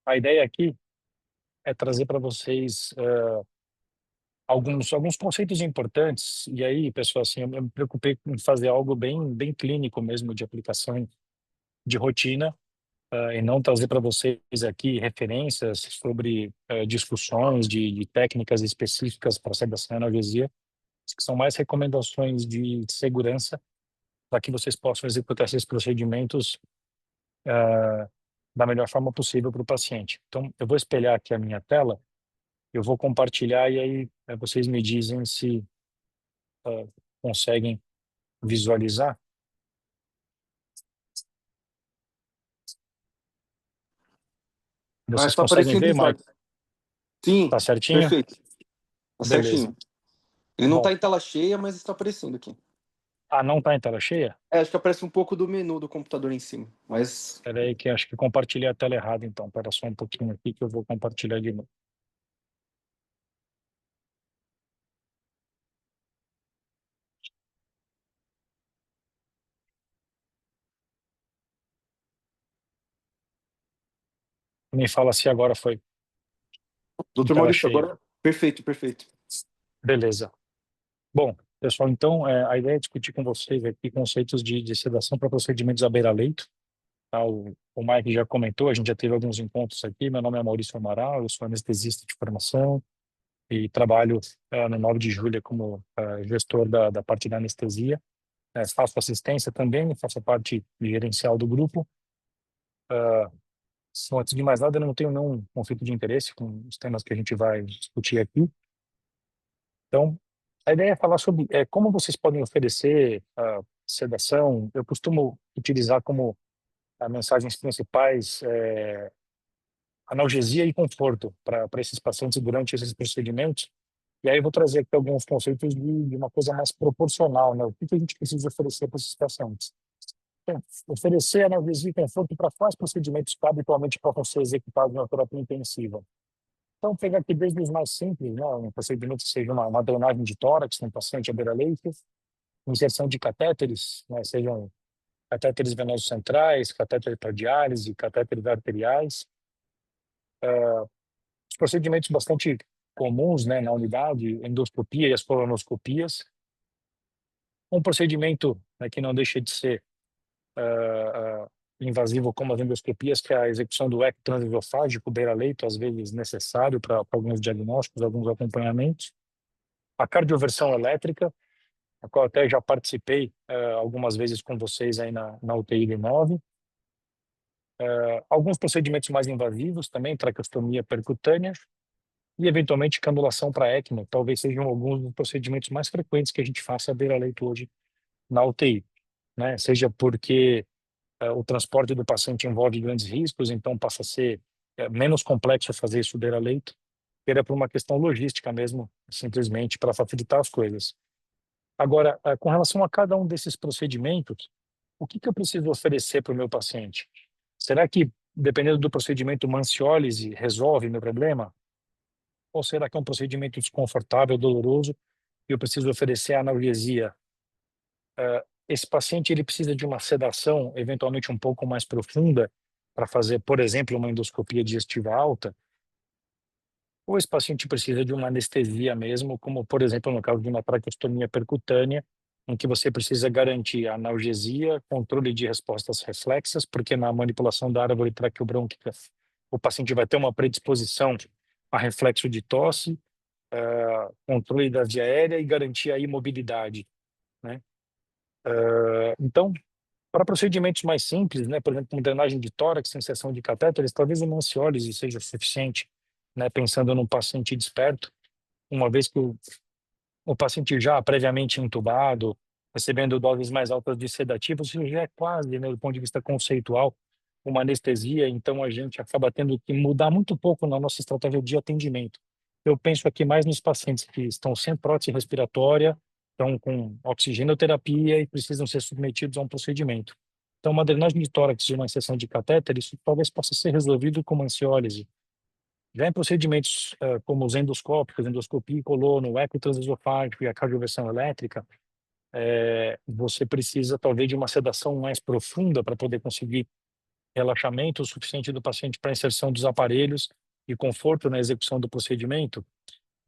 A ideia aqui é trazer para vocês alguns conceitos importantes. E aí, pessoal, assim, eu me preocupei em fazer algo bem clínico mesmo, de aplicação de rotina, e não trazer para vocês aqui referências sobre discussões de técnicas específicas para sedação e analgesia, que são mais recomendações de segurança para que vocês possam executar esses procedimentos eh, da melhor forma possível para o paciente. Então, eu vou espelhar aqui a minha tela, eu vou compartilhar e aí vocês me dizem se eh, conseguem visualizar. Ah, Vocês está conseguem aparecendo ver, os Marco? olhos. Sim, Tá certinho? perfeito. Tá Beleza. certinho. Ele não Bom, está em tela cheia, mas está aparecendo aqui. não está em tela cheia? Acho que aparece um pouco do menu do computador em cima, mas Espera aí que acho que compartilhei a tela errada, então. Espera só um pouquinho aqui que eu vou compartilhar de novo. Me fala se agora foi em Doutor tela Maurício, cheia. agora perfeito, perfeito. Beleza. Bom, pessoal, então a ideia é discutir com vocês aqui conceitos de sedação para procedimentos à beira-leito. Tá? O Mike já comentou, a gente já teve alguns encontros aqui. Meu nome é Maurício Amaral, eu sou anestesista de formação e trabalho no 9 de julho como gestor da parte da anestesia. Faço assistência também, faço parte gerencial do grupo. Só antes de mais nada, eu não tenho nenhum conflito de interesse com os temas que a gente vai discutir aqui. Então, a ideia é falar sobre como vocês podem oferecer sedação. Eu costumo utilizar como mensagens principais analgesia e conforto para esses pacientes durante esses procedimentos. E aí eu vou trazer aqui alguns conceitos de uma coisa mais proporcional, né? O que a gente precisa oferecer para esses pacientes? Então, oferecer analgesia e conforto para quais procedimentos que habitualmente possam ser executados na terapia intensiva. Então, pegar aqui desde os mais simples, né? Um procedimento que seja uma drenagem de tórax no paciente à beira-leito, inserção de catéteres, né? Sejam catéteres venosos centrais, catéteres para diálise, catéteres arteriais. Os procedimentos bastante comuns, né, na unidade, endoscopia e as colonoscopias. Um procedimento, né, que não deixa de ser invasivo como as endoscopias, que é a execução do eco transesofágico beira-leito, às vezes necessário para alguns diagnósticos, alguns acompanhamentos. A cardioversão elétrica, a qual até já participei algumas vezes com vocês aí na UTI de 9. Alguns procedimentos mais invasivos também, traqueostomia percutânea e, eventualmente, canulação para ECMO. Talvez sejam alguns dos procedimentos mais frequentes que a gente faça à beira-leito hoje na UTI, né? Seja porque o transporte do paciente envolve grandes riscos, então passa a ser menos complexo fazer isso beira-leito, era por uma questão logística mesmo, simplesmente para facilitar as coisas. Agora, com relação a cada um desses procedimentos, o que eu preciso oferecer para o meu paciente? Será que, dependendo do procedimento, uma ansiólise resolve meu problema? Ou será que é um procedimento desconfortável, doloroso, e eu preciso oferecer analgesia? Esse paciente ele precisa de uma sedação, eventualmente um pouco mais profunda, para fazer, por exemplo, uma endoscopia digestiva alta? Ou esse paciente precisa de uma anestesia mesmo, como, por exemplo, no caso de uma traqueostomia percutânea, em que você precisa garantir analgesia, controle de respostas reflexas, porque na manipulação da árvore traqueobrônquica o paciente vai ter uma predisposição a reflexo de tosse, controle da via aérea e garantir a imobilidade, né? Então, para procedimentos mais simples, né, por exemplo, como drenagem de tórax, inserção de catéteres, talvez uma ansiólise seja suficiente, né, pensando num paciente desperto, uma vez que o paciente já previamente intubado, recebendo doses mais altas de sedativos, isso já é quase, né, do ponto de vista conceitual, uma anestesia, então a gente acaba tendo que mudar muito pouco na nossa estratégia de atendimento. Eu penso aqui mais nos pacientes que estão sem prótese respiratória, estão com oxigenoterapia e precisam ser submetidos a um procedimento. Então, uma drenagem de tórax e uma inserção de catéter, isso talvez possa ser resolvido com uma ansiólise. Já em procedimentos como os endoscópicos, endoscopia e colono, o eco transesofágico e a cardioversão elétrica, você precisa talvez de uma sedação mais profunda para poder conseguir relaxamento suficiente do paciente para inserção dos aparelhos e conforto na execução do procedimento.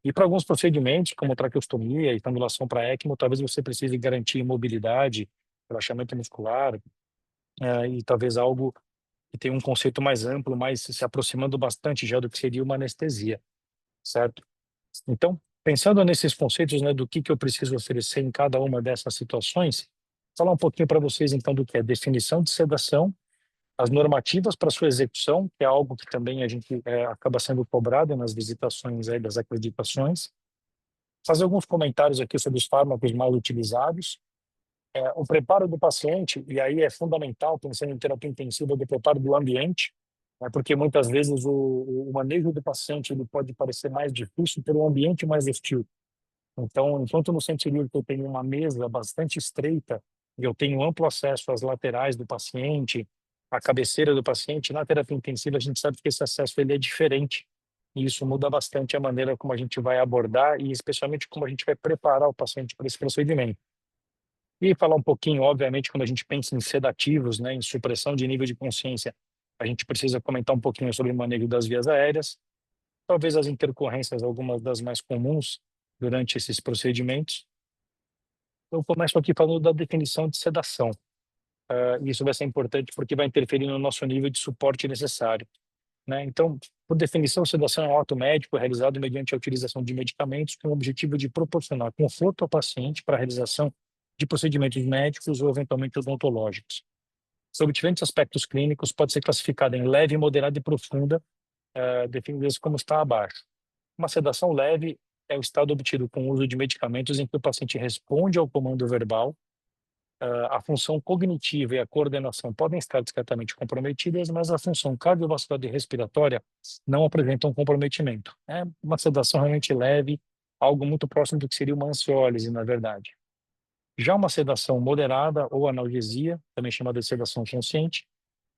E para alguns procedimentos, como traqueostomia e canulação para ECMO, talvez você precise garantir mobilidade, relaxamento muscular, e talvez algo que tenha um conceito mais amplo, mas se aproximando bastante já do que seria uma anestesia, certo? Então, pensando nesses conceitos, né, do que eu preciso oferecer em cada uma dessas situações, falar um pouquinho para vocês, então, do que é definição de sedação, as normativas para sua execução, que é algo que também a gente acaba sendo cobrado nas visitações aí das acreditações, fazer alguns comentários aqui sobre os fármacos mais utilizados, o preparo do paciente, e aí é fundamental, pensando em terapia intensiva, do preparo do ambiente, né, porque muitas vezes o manejo do paciente ele pode parecer mais difícil pelo ambiente mais hostil. Então, enquanto no centro cirúrgico eu tenho uma mesa bastante estreita e eu tenho amplo acesso às laterais do paciente, à cabeceira do paciente, na terapia intensiva a gente sabe que esse acesso ele é diferente. E isso muda bastante a maneira como a gente vai abordar e especialmente como a gente vai preparar o paciente para esse procedimento. E falar um pouquinho, obviamente, quando a gente pensa em sedativos, né, em supressão de nível de consciência, a gente precisa comentar um pouquinho sobre o manejo das vias aéreas, talvez as intercorrências, algumas das mais comuns durante esses procedimentos. Eu começo aqui falando da definição de sedação. Isso vai ser importante porque vai interferir no nosso nível de suporte necessário, né? Então, por definição, sedação é um ato médico realizado mediante a utilização de medicamentos com o objetivo de proporcionar conforto ao paciente para a realização de procedimentos médicos ou eventualmente odontológicos. Sobre diferentes aspectos clínicos, pode ser classificada em leve, moderada e profunda, definidas como está abaixo. Uma sedação leve é o estado obtido com o uso de medicamentos em que o paciente responde ao comando verbal. A função cognitiva e a coordenação podem estar discretamente comprometidas, mas a função cardiovascular e respiratória não apresentam comprometimento. É uma sedação realmente leve, algo muito próximo do que seria uma ansiólise, na verdade. Já uma sedação moderada ou analgesia, também chamada de sedação consciente,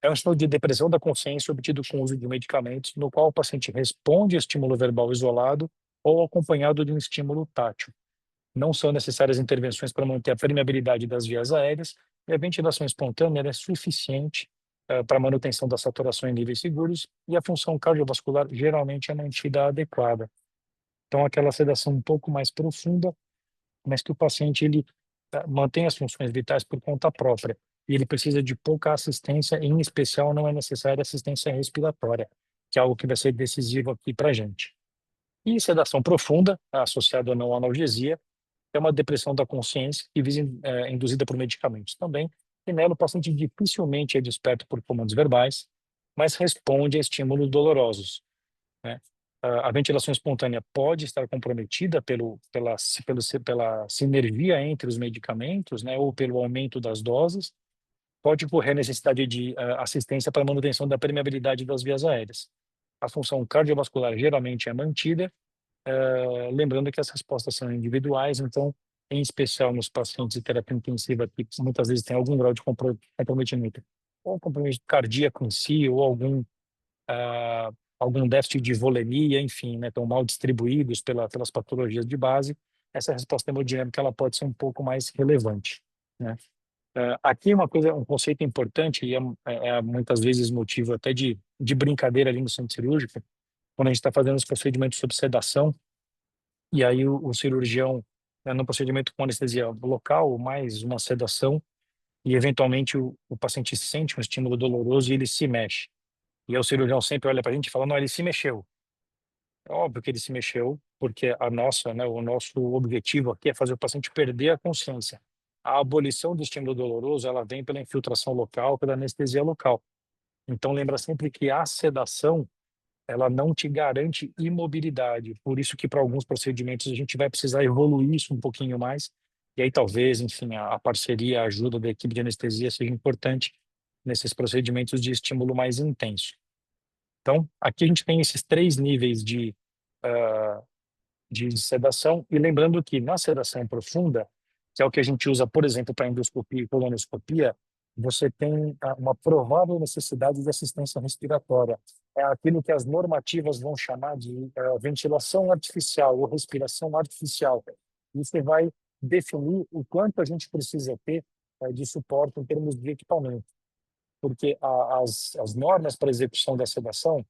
é um estado de depressão da consciência obtido com o uso de medicamentos, no qual o paciente responde a estímulo verbal isolado ou acompanhado de um estímulo tátil. Não são necessárias intervenções para manter a permeabilidade das vias aéreas e a ventilação espontânea é suficiente para a manutenção da saturação em níveis seguros e a função cardiovascular geralmente é mantida adequada. Então, aquela sedação um pouco mais profunda, mas que o paciente ele mantém as funções vitais por conta própria e ele precisa de pouca assistência, em especial não é necessária assistência respiratória, que é algo que vai ser decisivo aqui para a gente. E sedação profunda, associada a não analgesia, é uma depressão da consciência que visa induzida por medicamentos também, e nela o paciente dificilmente é desperto por comandos verbais, mas responde a estímulos dolorosos, né? A ventilação espontânea pode estar comprometida pela sinergia entre os medicamentos, né, ou pelo aumento das doses. Pode ocorrer a necessidade de assistência para a manutenção da permeabilidade das vias aéreas. A função cardiovascular geralmente é mantida, lembrando que as respostas são individuais, então, em especial nos pacientes de terapia intensiva, que muitas vezes tem algum grau de comprometimento, ou comprometimento cardíaco em si, ou ah, algum déficit de volemia, enfim, né, estão mal distribuídos pelas patologias de base, essa resposta hemodinâmica ela pode ser um pouco mais relevante, né? Aqui uma coisa, um conceito importante e muitas vezes motivo até de brincadeira ali no centro cirúrgico, quando a gente está fazendo os procedimentos sob sedação, e aí o cirurgião, né, no procedimento com anestesia local, mais uma sedação, e eventualmente o paciente sente um estímulo doloroso e ele se mexe. E aí o cirurgião sempre olha para a gente e fala, não, ele se mexeu. É óbvio que ele se mexeu, porque né, o nosso objetivo aqui é fazer o paciente perder a consciência. A abolição do estímulo doloroso, ela vem pela infiltração local, pela anestesia local. Então, lembra sempre que a sedação, ela não te garante imobilidade. Por isso que para alguns procedimentos a gente vai precisar evoluir isso um pouquinho mais. E aí talvez, enfim, a parceria, a ajuda da equipe de anestesia seja importante nesses procedimentos de estímulo mais intenso. Então, aqui a gente tem esses três níveis ah, de sedação, e lembrando que na sedação profunda, que é o que a gente usa, por exemplo, para endoscopia e colonoscopia, você tem uma provável necessidade de assistência respiratória. É aquilo que as normativas vão chamar de ventilação artificial ou respiração artificial. Isso vai definir o quanto a gente precisa ter de suporte em termos de equipamento. porque as normas para execução da sedação,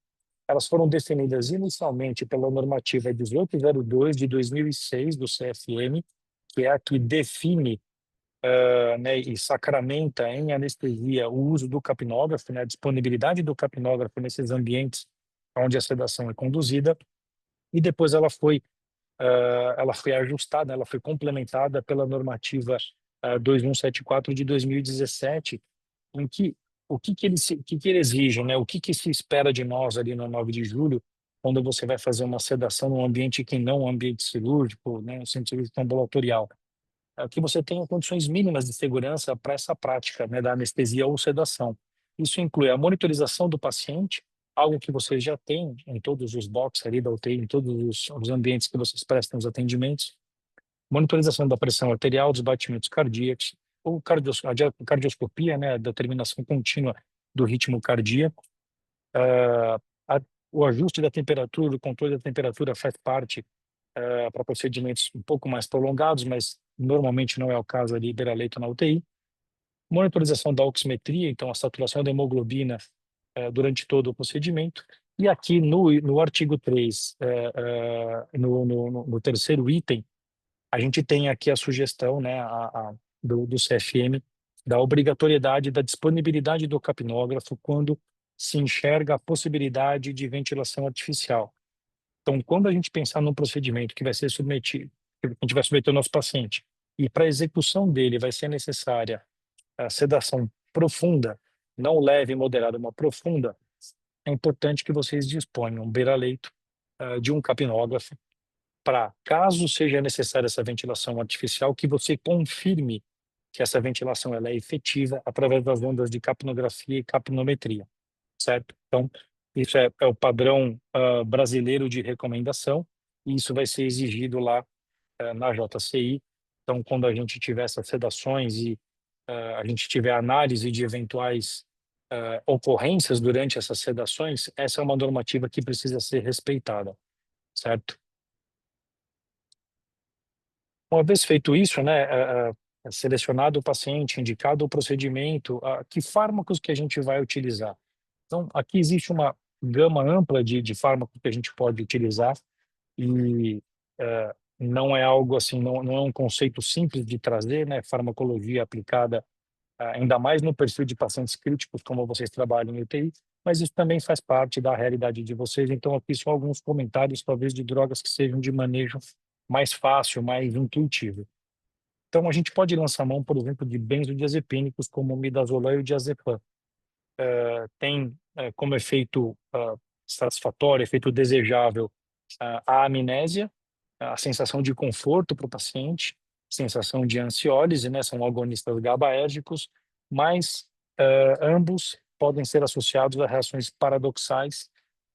elas foram definidas inicialmente pela normativa 1802 de 2006 do CFM, que é a que define, né, e sacramenta em anestesia o uso do capnógrafo, né, a disponibilidade do capnógrafo nesses ambientes onde a sedação é conduzida, e depois ela foi ajustada, ela foi complementada pela normativa 2174 de 2017, em que o que que ele exige, né? O que se espera de nós ali no 9 de julho, quando você vai fazer uma sedação num ambiente que não é um ambiente cirúrgico, né, um centro cirúrgico ambulatorial, é que você tenha condições mínimas de segurança para essa prática, né, da anestesia ou sedação. Isso inclui a monitorização do paciente, algo que vocês já têm em todos os boxes ali da UTI, em todos os ambientes que vocês prestam os atendimentos, monitorização da pressão arterial, dos batimentos cardíacos, ou a cardioscopia, né, a determinação contínua do ritmo cardíaco, ah, a- o ajuste da temperatura, o controle da temperatura faz parte para procedimentos um pouco mais prolongados, mas normalmente não é o caso ali beira-leito na UTI. Monitorização da oximetria, então a saturação da hemoglobina durante todo o procedimento. E aqui no artigo 3, no terceiro item, a gente tem aqui a sugestão, né, do CFM, da obrigatoriedade da disponibilidade do capnógrafo quando se enxerga a possibilidade de ventilação artificial. Então, quando a gente pensar num procedimento que vai ser submetido, que a gente vai submeter o nosso paciente, e para a execução dele vai ser necessária a sedação profunda, não leve, moderada, uma profunda, é importante que vocês disponham beira-leito de um capnógrafo para, caso seja necessária essa ventilação artificial, que você confirme que essa ventilação ela é efetiva através das ondas de capnografia e capnometria, certo? Então, isso é o padrão brasileiro de recomendação, e isso vai ser exigido lá na JCI. Então, quando a gente tiver essas sedações e a gente tiver análise de eventuais ocorrências durante essas sedações, essa é uma normativa que precisa ser respeitada, certo? Uma vez feito isso, né, selecionado o paciente, indicado o procedimento, que fármacos que a gente vai utilizar? Então, aqui existe uma gama ampla de fármacos que a gente pode utilizar e não é algo assim, não é um conceito simples de trazer, né, farmacologia aplicada ainda mais no perfil de pacientes críticos, como vocês trabalham em UTI, mas isso também faz parte da realidade de vocês. Então, aqui são alguns comentários, talvez, de drogas que sejam de manejo mais fácil, mais intuitivo. Então, a gente pode lançar mão, por exemplo, de benzodiazepínicos como o midazolam e o diazepam. Tem como efeito satisfatório, efeito desejável, a amnésia, a sensação de conforto para o paciente, sensação de ansiólise, né? São agonistas GABAérgicos, mas ambos podem ser associados a reações paradoxais,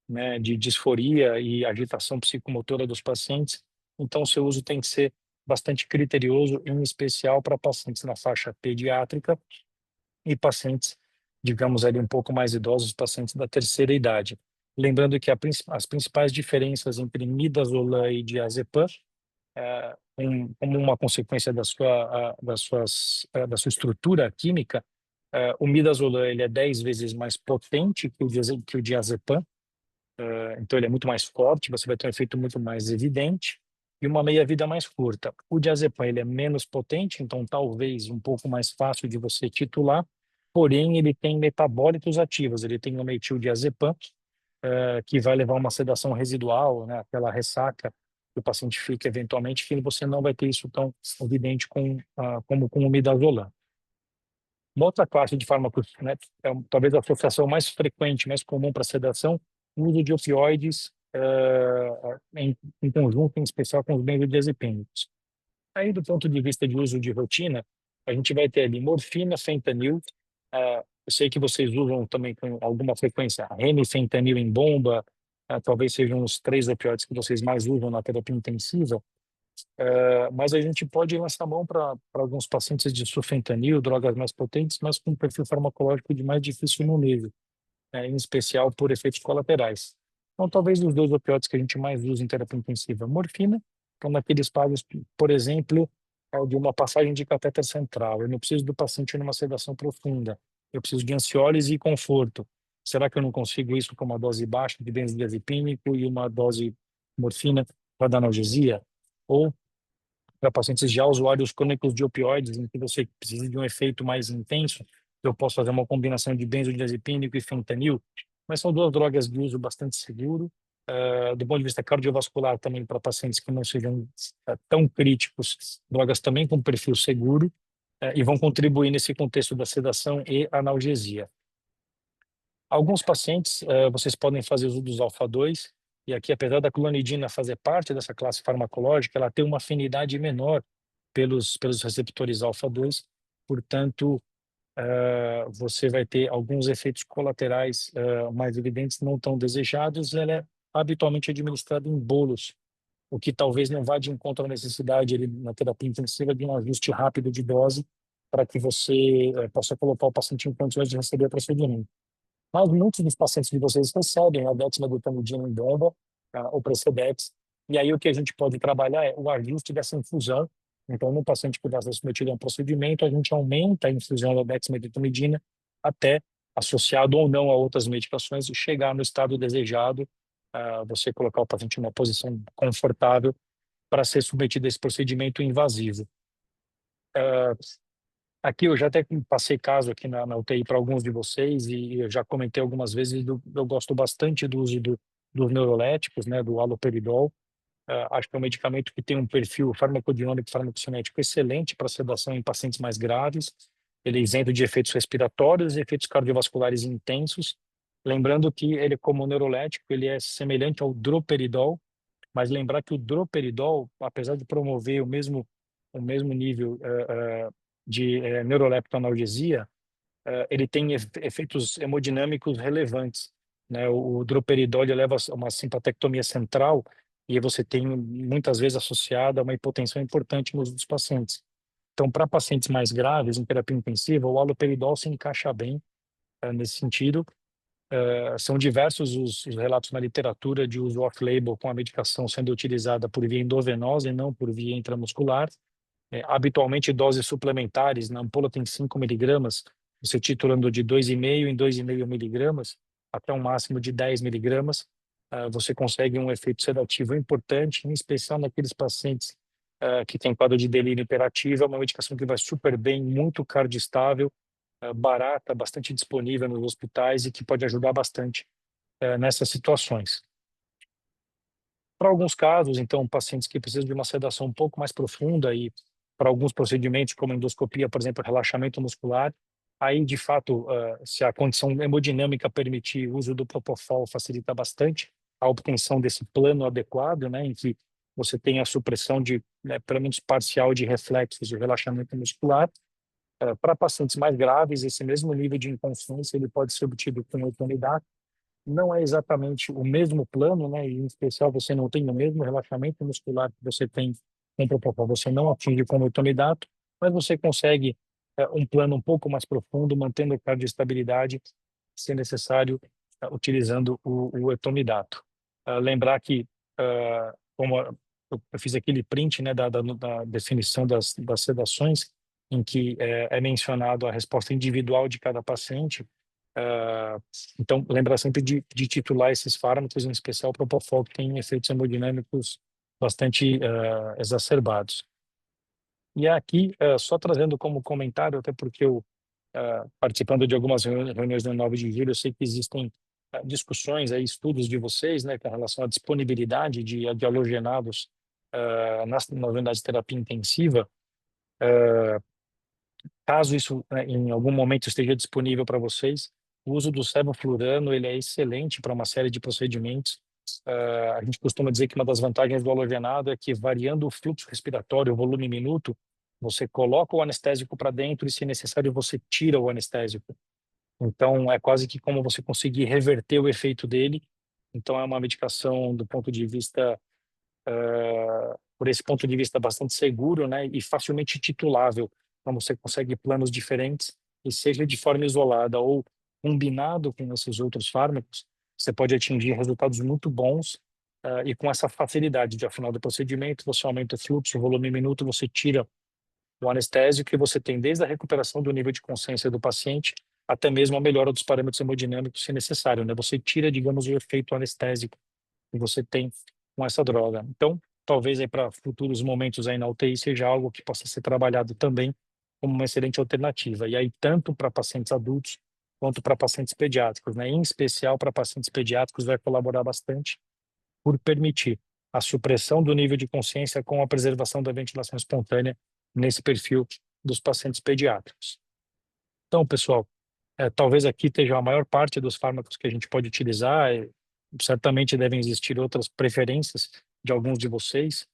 né, de disforia e agitação psicomotora dos pacientes. Então, o seu uso tem que ser bastante criterioso, em especial para pacientes na faixa pediátrica e pacientes, digamos ali, um pouco mais idosos, pacientes da terceira idade. Lembrando que as principais diferenças entre midazolam e diazepam, como uma consequência da sua estrutura química, o midazolam ele é 10 vezes mais potente que o diazepam, então ele é muito mais forte, você vai ter um efeito muito mais evidente e uma meia-vida mais curta. O diazepam ele é menos potente, então talvez um pouco mais fácil de você titular, porém ele tem metabólitos ativos, ele tem o metildiazepam, que vai levar a uma sedação residual, né, aquela ressaca que o paciente fica eventualmente, que você não vai ter isso tão evidente como com o midazolam. Uma outra classe de fármacos, né, talvez a associação mais frequente, mais comum para sedação, o uso de opioides em conjunto, em especial com os benzodiazepínicos. Aí, do ponto de vista de uso de rotina, a gente vai ter ali morfina, fentanil. Eu sei que vocês usam também com alguma frequência remifentanil em bomba, talvez sejam os 3 opioides que vocês mais usam na terapia intensiva. Mas a gente pode lançar mão para alguns pacientes de sulfentanil, drogas mais potentes, mas com perfil farmacológico de mais difícil manejo, né, em especial por efeitos colaterais. Então, talvez os 2 opioides que a gente mais usa em terapia intensiva, morfina, então naqueles casos, por exemplo, de uma passagem de catéter central. Eu não preciso do paciente numa sedação profunda. eu preciso de ansiólise e conforto. Será que eu não consigo isso com uma dose baixa de benzodiazepínico e uma dose morfina para dar analgesia? Ou para pacientes já usuários crônicos de opioides, em que você precisa de um efeito mais intenso, eu posso fazer uma combinação de benzodiazepínico e fentanil, mas são duas drogas de uso bastante seguro. Do ponto de vista cardiovascular, também para pacientes que não sejam tão críticos, drogas também com perfil seguro, e vão contribuir nesse contexto da sedação e analgesia. Alguns pacientes, vocês podem fazer uso dos alfa-2, e aqui, apesar da clonidina fazer parte dessa classe farmacológica, ela tem uma afinidade menor pelos receptores alfa-2, portanto, você vai ter alguns efeitos colaterais mais evidentes, não tão desejados, e ela é habitualmente administrada em bolos, o que talvez não vá de encontro à necessidade na terapia intensiva de um ajuste rápido de dose para que você possa colocar o paciente em condições de receber o procedimento. Mas muitos dos pacientes de vocês recebem a dexmedetomidina em bomba, ou Precedex, e aí o que a gente pode trabalhar é o ajuste dessa infusão. Então, no paciente que vai ser submetido a um procedimento, a gente aumenta a infusão da dexmedetomidina até, associado ou não a outras medicações, e chegar no estado desejado, você colocar o paciente em uma posição confortável para ser submetido a esse procedimento invasivo. Aqui eu já até passei caso aqui na UTI para alguns de vocês e eu já comentei algumas vezes, eu gosto bastante do uso dos neuroléticos, né, do haloperidol. Acho que é um medicamento que tem um perfil farmacodinâmico e farmacocinético excelente para sedação em pacientes mais graves. Ele é isento de efeitos respiratórios e efeitos cardiovasculares intensos. Lembrando que ele, como neurolético, ele é semelhante ao droperidol, mas lembrar que o droperidol, apesar de promover o mesmo nível de neuroleptoanalgesia, ele tem efeitos hemodinâmicos relevantes, né? O droperidol ele leva a uma simpatectomia central e você tem muitas vezes associada a uma hipotensão importante nos dos pacientes. Então, para pacientes mais graves em terapia intensiva, o haloperidol se encaixa bem nesse sentido. São diversos os relatos na literatura de uso off-label com a medicação sendo utilizada por via endovenosa e não por via intramuscular. Habitualmente, doses suplementares, na ampola tem 5 miligramas, você titrando de 2,5 em 2,5 miligramas, até um máximo de 10 miligramas, você consegue um efeito sedativo importante, em especial naqueles pacientes que têm quadro de delírio hiperativo. É uma medicação que vai super bem, muito cardioestável, barata, bastante disponível nos hospitais e que pode ajudar bastante nessas situações. Para alguns casos, então, pacientes que precisam de uma sedação um pouco mais profunda e para alguns procedimentos, como endoscopia, por exemplo, relaxamento muscular, aí, de fato, se a condição hemodinâmica permitir, o uso do propofol facilita bastante a obtenção desse plano adequado, né, em que você tem a supressão de, pelo menos parcial, de reflexos de relaxamento muscular. Para pacientes mais graves, esse mesmo nível de inconsciência ele pode ser obtido com etonidato. Não é exatamente o mesmo plano, né? E, em especial, você não tem o mesmo relaxamento muscular que você tem com propofol. Você não atinge com o etonidato, mas você consegue um plano um pouco mais profundo, mantendo a cardioestabilidade, se necessário, utilizando o etomidato. Lembrar que, como eu fiz aquele print, né, da definição das sedações, em que é mencionado a resposta individual de cada paciente. Então, lembrar sempre de titular esses fármacos, em especial o propofol, que tem efeitos hemodinâmicos bastante exacerbados. E aqui, só trazendo como comentário, até porque eu, participando de algumas reuniões no 9 de julho, eu sei que existem discussões, aí, estudos de vocês, né, com relação à disponibilidade de halogenados nas unidades de terapia intensiva. Caso isso, em algum momento esteja disponível para vocês, o uso do sevoflurano ele é excelente para uma série de procedimentos. A gente costuma dizer que uma das vantagens do halogenado é que, variando o fluxo respiratório, o volume minuto, você coloca o anestésico para dentro e, se necessário, você tira o anestésico. Então, é quase que como você conseguir reverter o efeito dele. Então, é uma medicação, do ponto de vista, por esse ponto de vista, bastante seguro, né, e facilmente titulável. Então, você consegue planos diferentes, e seja de forma isolada ou combinado com esses outros fármacos, você pode atingir resultados muito bons, e com essa facilidade de, ao final do procedimento, você aumenta o fluxo, o volume minuto, você tira o anestésico e você tem desde a recuperação do nível de consciência do paciente até mesmo a melhora dos parâmetros hemodinâmicos se necessário, né? Você tira, digamos, o efeito anestésico que você tem com essa droga. Então, talvez aí para futuros momentos aí na UTI seja algo que possa ser trabalhado também como uma excelente alternativa. E aí, tanto para pacientes adultos quanto para pacientes pediátricos, né? Em especial para pacientes pediátricos, vai colaborar bastante por permitir a supressão do nível de consciência com a preservação da ventilação espontânea nesse perfil dos pacientes pediátricos. Então, pessoal, talvez aqui esteja a maior parte dos fármacos que a gente pode utilizar. Certamente devem existir outras preferências de alguns de vocês.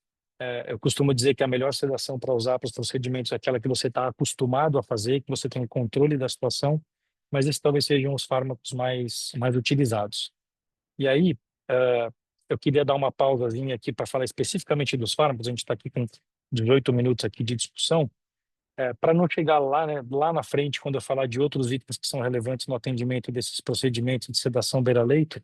Eu costumo dizer que a melhor sedação para usar para os procedimentos é aquela que você está acostumado a fazer, que você tem o controle da situação, mas esses talvez sejam os fármacos mais utilizados. E aí, eu queria dar uma pausazinha aqui para falar especificamente dos fármacos. A gente está aqui com 18 minutos aqui de discussão, para não chegar lá, né, lá na frente, quando eu falar de outros itens que são relevantes no atendimento desses procedimentos de sedação beira-leito.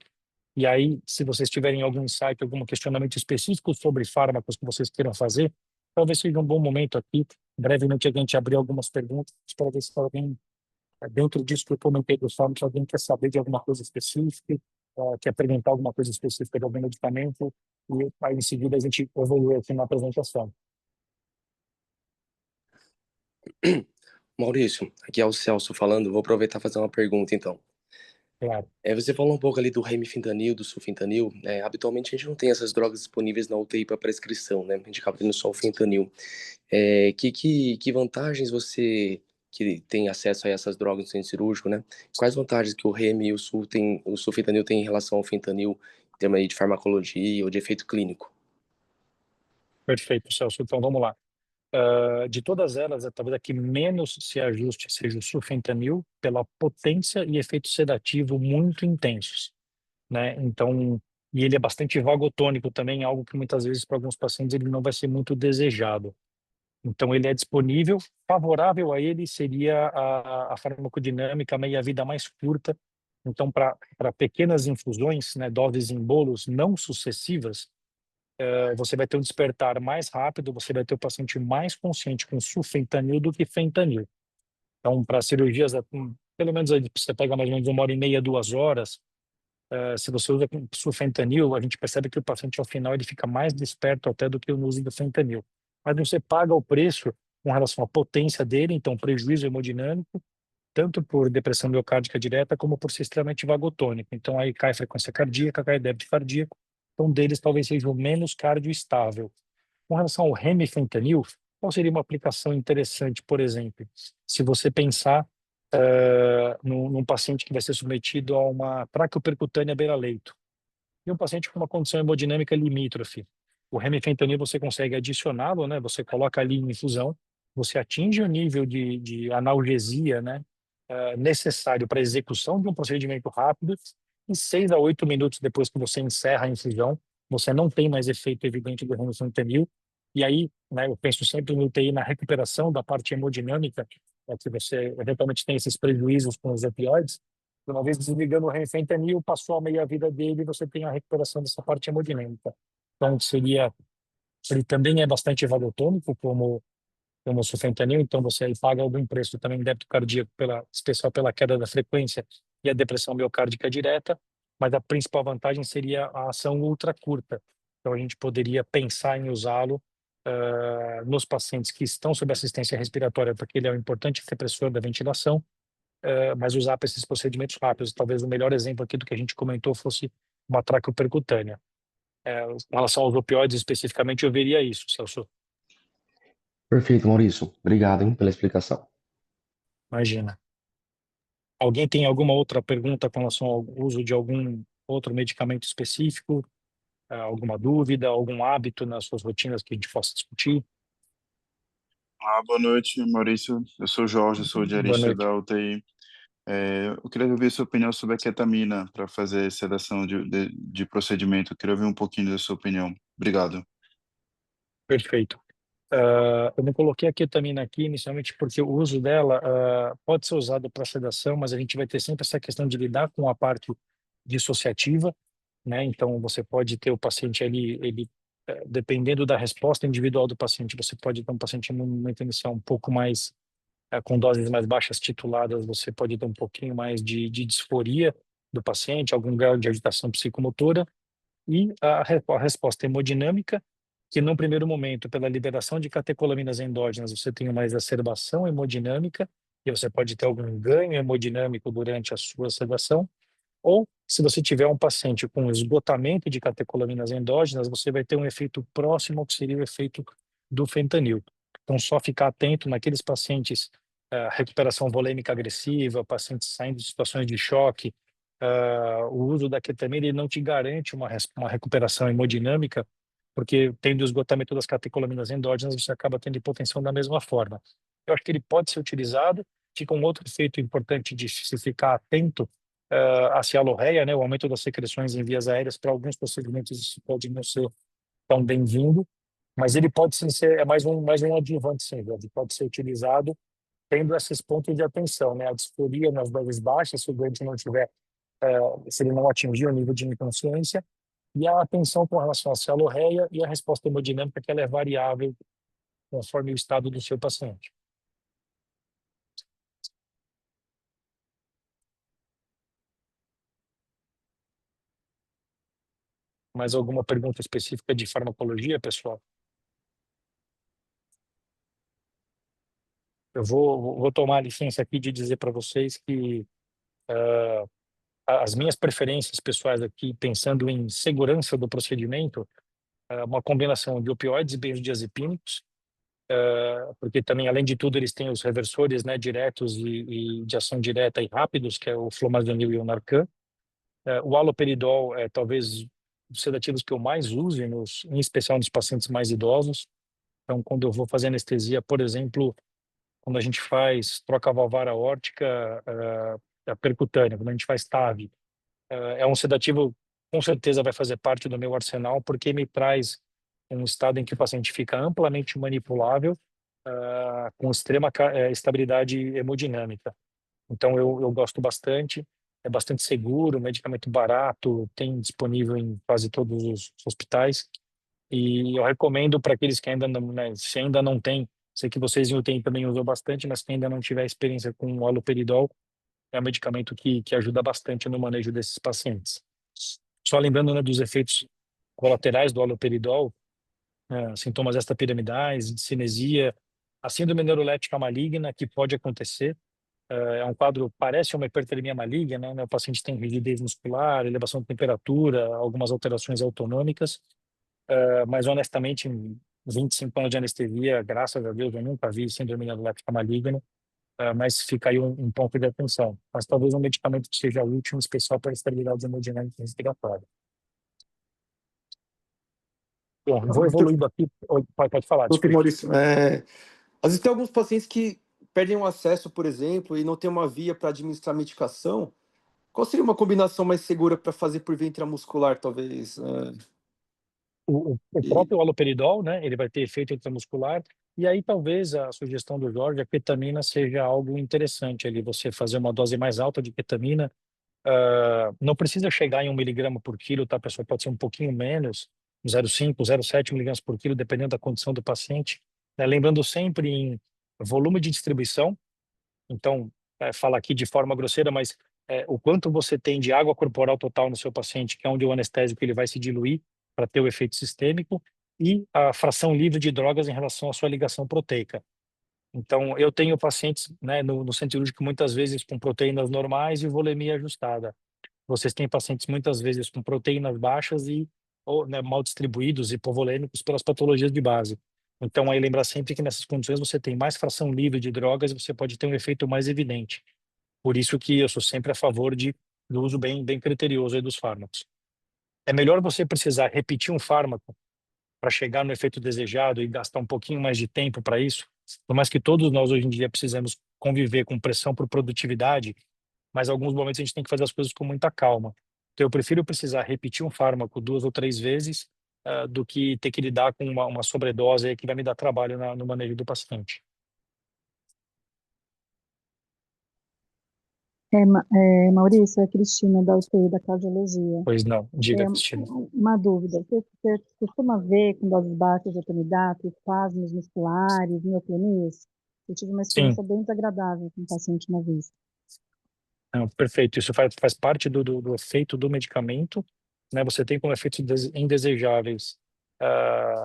E aí, se vocês tiverem algum insight, algum questionamento específico sobre fármacos que vocês queiram fazer, talvez seja um bom momento aqui, brevemente, a gente abrir algumas perguntas para ver se alguém, dentro disso que eu comentei dos fármacos, alguém quer saber de alguma coisa específica, quer perguntar alguma coisa específica de algum medicamento, e aí, em seguida, a gente evolui aqui na apresentação. Maurício, aqui é o Celso falando. Vou aproveitar e fazer uma pergunta, então. Claro. Você falou um pouco ali do remifentanil, do sulfentanil. Habitualmente a gente não tem essas drogas disponíveis na UTI para prescrição, né? A gente acaba tendo só o fentanil. Que vantagens você que tem acesso a essas drogas no centro cirúrgico, né? Quais vantagens que o remi e o sulfentanil têm em relação ao fentanil, em termos aí de farmacologia ou de efeito clínico? Perfeito, Celso. Então, vamos lá. De todas elas, talvez a que menos se ajuste seja o sulfentanil, pela potência e efeito sedativo muito intensos, né? Então, e ele é bastante vagotônico também, algo que muitas vezes para alguns pacientes ele não vai ser muito desejado. Então, ele é disponível. Favorável a ele seria a farmacodinâmica, meia-vida mais curta. Então, para pequenas infusões, né, doses em bolos não sucessivas, você vai ter um despertar mais rápido, você vai ter o paciente mais consciente com sulfentanil do que fentanil. Então, para cirurgias, pelo menos aí você pega mais ou menos 1h30, 2 horas, se você usa com sulfentanil, a gente percebe que o paciente, ao final, ele fica mais desperto até do que no uso do fentanil. Mas você paga o preço com relação à potência dele, então prejuízo hemodinâmico, tanto por depressão miocárdica direta, como por ser extremamente vagotônico. Então, aí cai frequência cardíaca, cai débito cardíaco. Então, deles talvez seja o menos cardioestável. Com relação ao remifentanil, qual seria uma aplicação interessante, por exemplo, se você pensar num paciente que vai ser submetido a uma traqueopercutânea beira-leito e um paciente com uma condição hemodinâmica limítrofe. O remifentanil você consegue adicioná-lo, né? Você coloca ali em infusão, você atinge o nível de analgesia, né? Necessário para a execução de um procedimento rápido. Em 6 a 8 minutos depois que você encerra a infusão, você não tem mais efeito evidente do remifentanil. E aí, né, eu penso sempre no UTI na recuperação da parte hemodinâmica, que você eventualmente tem esses prejuízos com os opioides. Uma vez desligando o remifentanil, passou a meia-vida dele e você tem a recuperação dessa parte hemodinâmica. Então, ele também é bastante vagotônico, como o sulfentanil, então você aí paga algum preço também débito cardíaco, especial pela queda da frequência e a depressão miocárdica direta, mas a principal vantagem seria a ação ultra curta. Então, a gente poderia pensar em usá-lo nos pacientes que estão sob assistência respiratória, porque ele é um importante repressor da ventilação, mas usar para esses procedimentos rápidos. Talvez o melhor exemplo aqui do que a gente comentou fosse uma traqueopercutânea. Com relação aos opioides especificamente, eu veria isso, Celso. Perfeito, Maurício. Obrigado, hein, pela explicação. Imagina. Alguém tem alguma outra pergunta com relação ao uso de algum outro medicamento específico? Alguma dúvida, algum hábito nas suas rotinas que a gente possa discutir? Boa noite, Maurício. Eu sou o Jorge, sou o Boa diarista noite. da UTI. Eu queria ouvir sua opinião sobre a ketamina para fazer sedação de procedimento. Eu queria ouvir um pouquinho da sua opinião. Obrigado. Perfeito. Eu não coloquei a ketamina aqui inicialmente porque o uso dela pode ser usado para sedação, mas a gente vai ter sempre essa questão de lidar com a parte dissociativa, né? Então, você pode ter o paciente ali, dependendo da resposta individual do paciente, você pode ter um paciente num momento inicial um pouco mais com doses mais baixas tituladas, você pode ter um pouquinho mais de disforia do paciente, algum grau de agitação psicomotora, e a resposta hemodinâmica, que num primeiro momento, pela liberação de catecolaminas endógenas, você tem uma exacerbação hemodinâmica, e você pode ter algum ganho hemodinâmico durante a sua sedação, ou se você tiver um paciente com esgotamento de catecolaminas endógenas, você vai ter um efeito próximo ao que seria o efeito do fentanil. Então, só ficar atento naqueles pacientes, recuperação volêmica agressiva, pacientes saindo de situações de choque, o uso da ketamina, ele não te garante uma recuperação hemodinâmica, porque tendo esgotamento das catecolaminas endógenas, você acaba tendo hipotensão da mesma forma. Eu acho que ele pode ser utilizado. Fica um outro efeito importante de se ficar atento a cialorreia, né, o aumento das secreções em vias aéreas. Para alguns procedimentos isso pode não ser tão bem-vindo, mas ele pode sim ser, é mais um adjuvante, sim, ele pode ser utilizado tendo esses pontos de atenção, né, a disforia nas doses baixas, se o doente não tiver, se ele não atingir o nível de inconsciência, e a atenção com relação à cialorreia e a resposta hemodinâmica, que ela é variável conforme o estado do seu paciente. Mais alguma pergunta específica de farmacologia, pessoal? Eu vou tomar a licença aqui de dizer para vocês que as minhas preferências pessoais aqui, pensando em segurança do procedimento, é uma combinação de opioides e benzodiazepínicos, porque também, além de tudo, eles têm os reversores, né, diretos e de ação direta e rápidos, que é o flumazenil e o Narcan. O haloperidol é talvez os sedativos que eu mais use, em especial nos pacientes mais idosos. Então, quando eu vou fazer anestesia, por exemplo, quando a gente faz troca valvar aórtica percutânea, quando a gente faz TAV, é um sedativo, com certeza vai fazer parte do meu arsenal, porque me traz um estado em que o paciente fica amplamente manipulável, com extrema estabilidade hemodinâmica. Então, eu gosto bastante, é bastante seguro, medicamento barato, tem disponível em quase todos os hospitais, e eu recomendo para aqueles que ainda não, né, se ainda não tem, sei que vocês em UTI também usam bastante, mas quem ainda não tiver experiência com o haloperidol, é um medicamento que ajuda bastante no manejo desses pacientes. Só lembrando, né, dos efeitos colaterais do haloperidol, sintomas extrapiramidais, cinesia, a síndrome neuroléptica maligna, que pode acontecer. É um quadro, parece uma hipertermia maligna, né? O paciente tem rigidez muscular, elevação de temperatura, algumas alterações autonômicas, mas honestamente, em 25 anos de anestesia, graças a Deus, eu nunca vi síndrome neuroléptica maligna, mas fica aí um ponto de atenção. Mas talvez um medicamento que seja útil, em especial para estabilidade hemodinâmica respiratória. Bom, eu vou evoluindo aqui. Pode falar, Doutor desculpa. Maurício, às vezes tem alguns pacientes que perdem o acesso, por exemplo, e não tem uma via para administrar medicação. Qual seria uma combinação mais segura para fazer por via intramuscular, talvez? O E próprio haloperidol, né, ele vai ter efeito intramuscular, e aí talvez a sugestão do Jorge, a ketamina, seja algo interessante ali, você fazer uma dose mais alta de ketamina. Não precisa chegar em 1 miligrama por quilo, tá, pessoal? Pode ser um pouquinho menos, 0,5, 0,7 miligramas por quilo, dependendo da condição do paciente, né? Lembrando sempre em volume de distribuição. Então, fala aqui de forma grosseira, mas o quanto você tem de água corporal total no seu paciente, que é onde o anestésico ele vai se diluir para ter o efeito sistêmico, e a fração livre de drogas em relação à sua ligação proteica. Então, eu tenho pacientes, né, no centro cirúrgico muitas vezes com proteínas normais e volemia ajustada. Vocês têm pacientes muitas vezes com proteínas baixas ou, né, mal distribuídos, hipovolêmicos pelas patologias de base. Então, aí lembrar sempre que nessas condições você tem mais fração livre de drogas e você pode ter um efeito mais evidente. Por isso que eu sou sempre a favor do uso bem criterioso aí dos fármacos. É melhor você precisar repetir um fármaco para chegar no efeito desejado e gastar um pouquinho mais de tempo para isso, por mais que todos nós hoje em dia precisamos conviver com pressão por produtividade, mas em alguns momentos a gente tem que fazer as coisas com muita calma. Então, eu prefiro precisar repetir um fármaco 2 ou 3 vezes do que ter que lidar com uma sobredose aí que vai me dar trabalho no manejo do paciente. Maurício, é Cristina da UTI da cardiologia. Pois não, diga, Cristina. Uma dúvida, você costuma ver com doses baixas de etomidato, espasmos musculares, mioclonias? Eu tive uma Sim, experiência bem desagradável com um paciente uma vez. não, perfeito. Isso faz parte do efeito do medicamento, né? Você tem como efeitos indesejáveis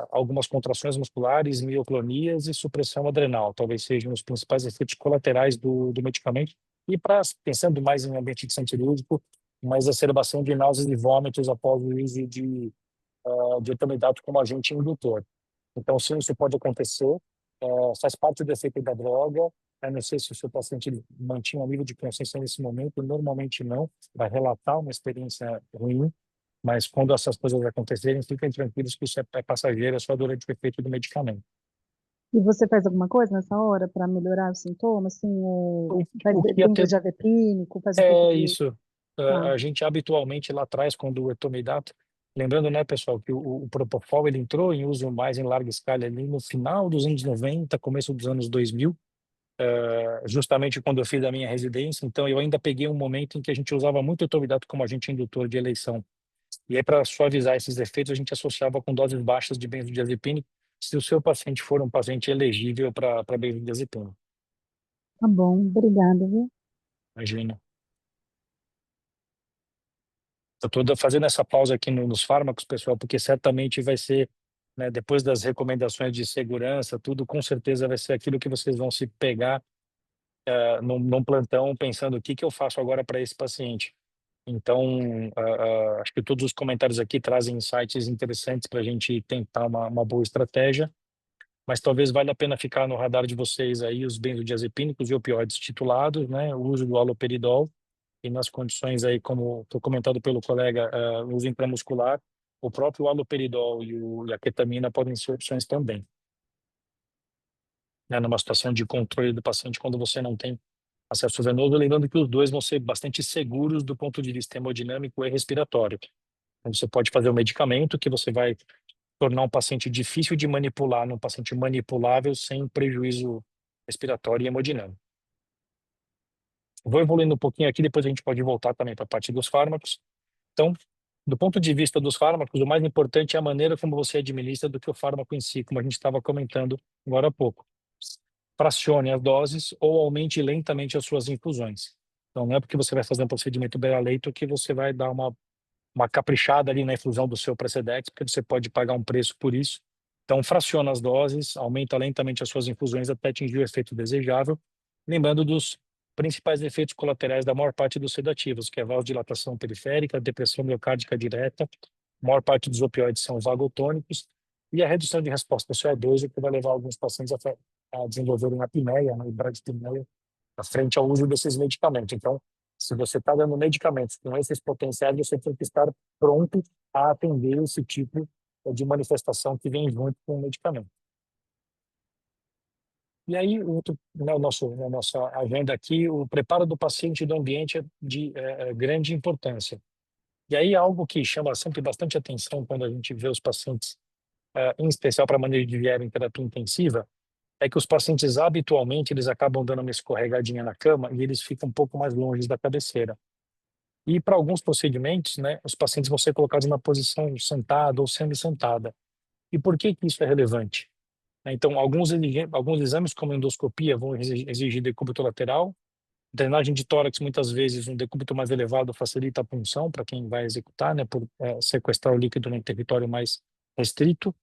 algumas contrações musculares, mioclonias e supressão adrenal. Talvez sejam os principais efeitos colaterais do medicamento. E pensando mais em ambiente cirúrgico, uma exacerbação de náuseas e vômitos após o uso de etomidato como agente indutor. Então, sim, isso pode acontecer, faz parte do efeito da droga. Eu não sei se o seu paciente mantinha um nível de consciência nesse momento, normalmente não, vai relatar uma experiência ruim, mas quando essas coisas acontecerem, fiquem tranquilos que isso é passageiro, é só durante o efeito do medicamento. E você faz alguma coisa nessa hora para melhorar os sintomas? Assim, faz O que até benzodiazepínico, faz um pouco é de... isso. Tá. A gente habitualmente lá atrás, quando o etomidato, lembrando, né, pessoal, que o Propofol ele entrou em uso mais em larga escala ali no final dos anos 90, começo dos anos 2000, justamente quando eu fiz a minha residência. Então, eu ainda peguei um momento em que a gente usava muito etomidato como agente indutor de eleição. E aí, para suavizar esses efeitos, a gente associava com doses baixas de benzodiazepina, se o seu paciente for um paciente elegível para benzodiazepina. Tá bom, obrigada, viu? Imagina. Eu estou fazendo essa pausa aqui nos fármacos, pessoal, porque certamente vai ser, né, depois das recomendações de segurança, tudo com certeza vai ser aquilo que vocês vão se pegar num plantão pensando o que eu faço agora para esse paciente. Então, acho que todos os comentários aqui trazem insights interessantes para a gente tentar uma boa estratégia, mas talvez valha a pena ficar no radar de vocês aí os benzodiazepínicos e opioides titulados, né, o uso do haloperidol, e nas condições aí, como foi comentado pelo colega, o uso intramuscular, o próprio haloperidol e a ketamina podem ser opções também, né, numa situação de controle do paciente quando você não tem acesso venoso, lembrando que os dois vão ser bastante seguros do ponto de vista hemodinâmico e respiratório. Então, você pode fazer o medicamento que você vai tornar um paciente difícil de manipular num paciente manipulável sem prejuízo respiratório e hemodinâmico. Vou evoluindo um pouquinho aqui, depois a gente pode voltar também para a parte dos fármacos. Então, do ponto de vista dos fármacos, o mais importante é a maneira como você administra do que o fármaco em si, como a gente estava comentando agora há pouco. Fracione as doses ou aumente lentamente as suas infusões. Então, não é porque você vai fazer um procedimento beira-leito que você vai dar uma caprichada ali na infusão do seu Precedex, porque você pode pagar um preço por isso. Então, fraciona as doses, aumenta lentamente as suas infusões até atingir o efeito desejável, lembrando dos principais efeitos colaterais da maior parte dos sedativos, que é a vasodilatação periférica, depressão miocárdica direta, a maior parte dos opioides são vagotônicos, e a redução de resposta ao CO2, o que vai levar alguns pacientes a desenvolverem apneia, né, bradipneia, frente ao uso desses medicamentos. Então, se você está dando medicamentos com esses potenciais, você tem que estar pronto a atender esse tipo de manifestação que vem junto com o medicamento. E aí, na nossa agenda aqui, o preparo do paciente do ambiente é de grande importância. E aí, algo que chama sempre bastante atenção quando a gente vê os pacientes, em especial para manejo de viário em terapia intensiva, é que os pacientes habitualmente eles acabam dando uma escorregadinha na cama e eles ficam um pouco mais longe da cabeceira. E para alguns procedimentos, né, os pacientes vão ser colocados na posição sentada ou semi-sentada. E por que que isso é relevante? Então, alguns exames, como endoscopia, vão exigir decúbito lateral. Drenagem de tórax, muitas vezes, um decúbito mais elevado facilita a punção para quem vai executar, né, por sequestrar o líquido em território mais restrito.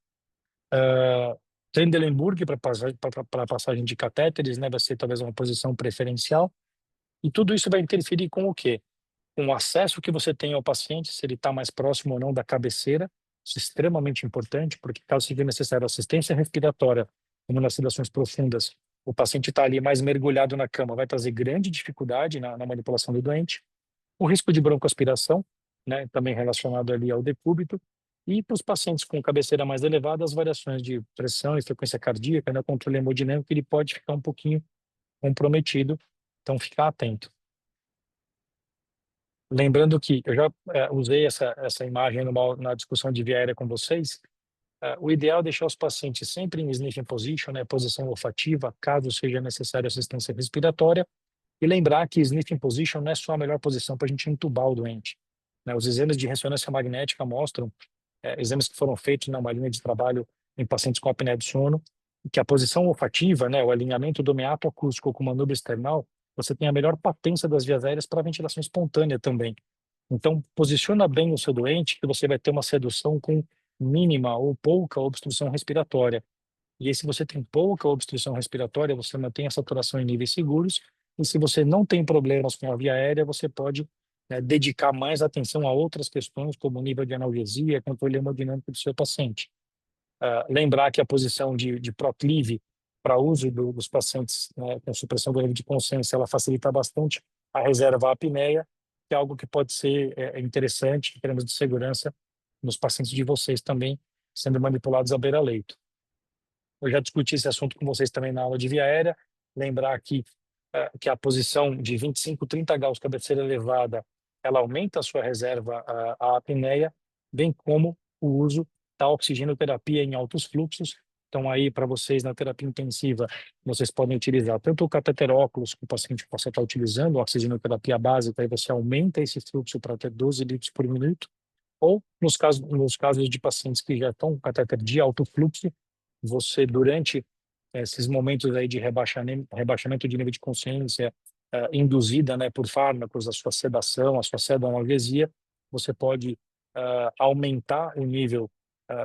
Trendelenburg para passagem de catéteres, né, vai ser talvez uma posição preferencial. E tudo isso vai interferir com o quê? Com o acesso que você tem ao paciente, se ele está mais próximo ou não da cabeceira. Isso é extremamente importante, porque caso seja necessário assistência respiratória, como nas sedações profundas, o paciente está ali mais mergulhado na cama, vai trazer grande dificuldade na manipulação do doente. O risco de broncoaspiração, né, também relacionado ali ao decúbito. E para os pacientes com cabeceira mais elevada, as variações de pressão e frequência cardíaca, né, controle hemodinâmico, ele pode ficar um pouquinho comprometido. Então, ficar atento. Lembrando que eu já usei essa imagem na discussão de via aérea com vocês. O ideal é deixar os pacientes sempre em sniffing position, né, posição olfativa, caso seja necessário assistência respiratória. E lembrar que sniffing position não é só a melhor posição para a gente entubar o doente, né? Os exames de ressonância magnética mostram, exames que foram feitos na uma linha de trabalho em pacientes com apneia do sono, que a posição olfativa, né, o alinhamento do meato acústico com o manubrio external, você tem a melhor patência das vias aéreas para ventilação espontânea também. Então, posiciona bem o seu doente que você vai ter uma sedução com mínima ou pouca obstrução respiratória. E aí, se você tem pouca obstrução respiratória, você mantém a saturação em níveis seguros. E se você não tem problemas com a via aérea, você pode, né, dedicar mais atenção a outras questões, como o nível de analgesia, controle hemodinâmico do seu paciente. Lembrar que a posição de proclive para uso dos pacientes, né, com supressão do nível de consciência, ela facilita bastante a reserva à apneia, que é algo que pode ser interessante em termos de segurança nos pacientes de vocês também, sendo manipulados à beira-leito. Eu já discuti esse assunto com vocês também na aula de via aérea. Lembrar que a posição de 25, 30 graus, cabeceira elevada, ela aumenta a sua reserva à apneia, bem como o uso da oxigenoterapia em altos fluxos. Então, aí, para vocês, na terapia intensiva, vocês podem utilizar tanto o catéter óculos, que o paciente possa estar utilizando, a oxigenoterapia básica, aí você aumenta esse fluxo para ter 12 litros por minuto, ou nos casos de pacientes que já estão com catéter de alto fluxo, você, durante esses momentos aí de rebaixamento de nível de consciência, induzida, né, por fármacos, a sua sedação, a sua pseudoanalgesia, você pode aumentar o nível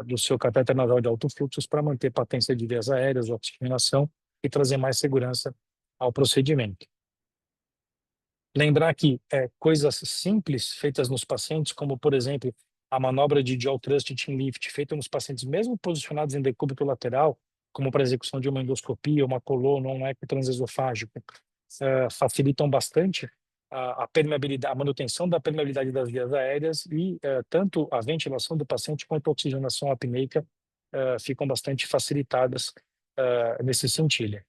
do seu catéter nasal de alto fluxo para manter patência de vias aéreas, oxigenação e trazer mais segurança ao procedimento. Lembrar que coisas simples feitas nos pacientes, como, por exemplo, a manobra de jaw thrust chin lift, feita nos pacientes mesmo posicionados em decúbito lateral, como para a execução de uma endoscopia, uma coluna, um eco transesofágico, facilitam bastante a permeabilidade, a manutenção da permeabilidade das vias aéreas e tanto a ventilação do paciente quanto a oxigenação apneica ficam bastante facilitadas nesse sentido.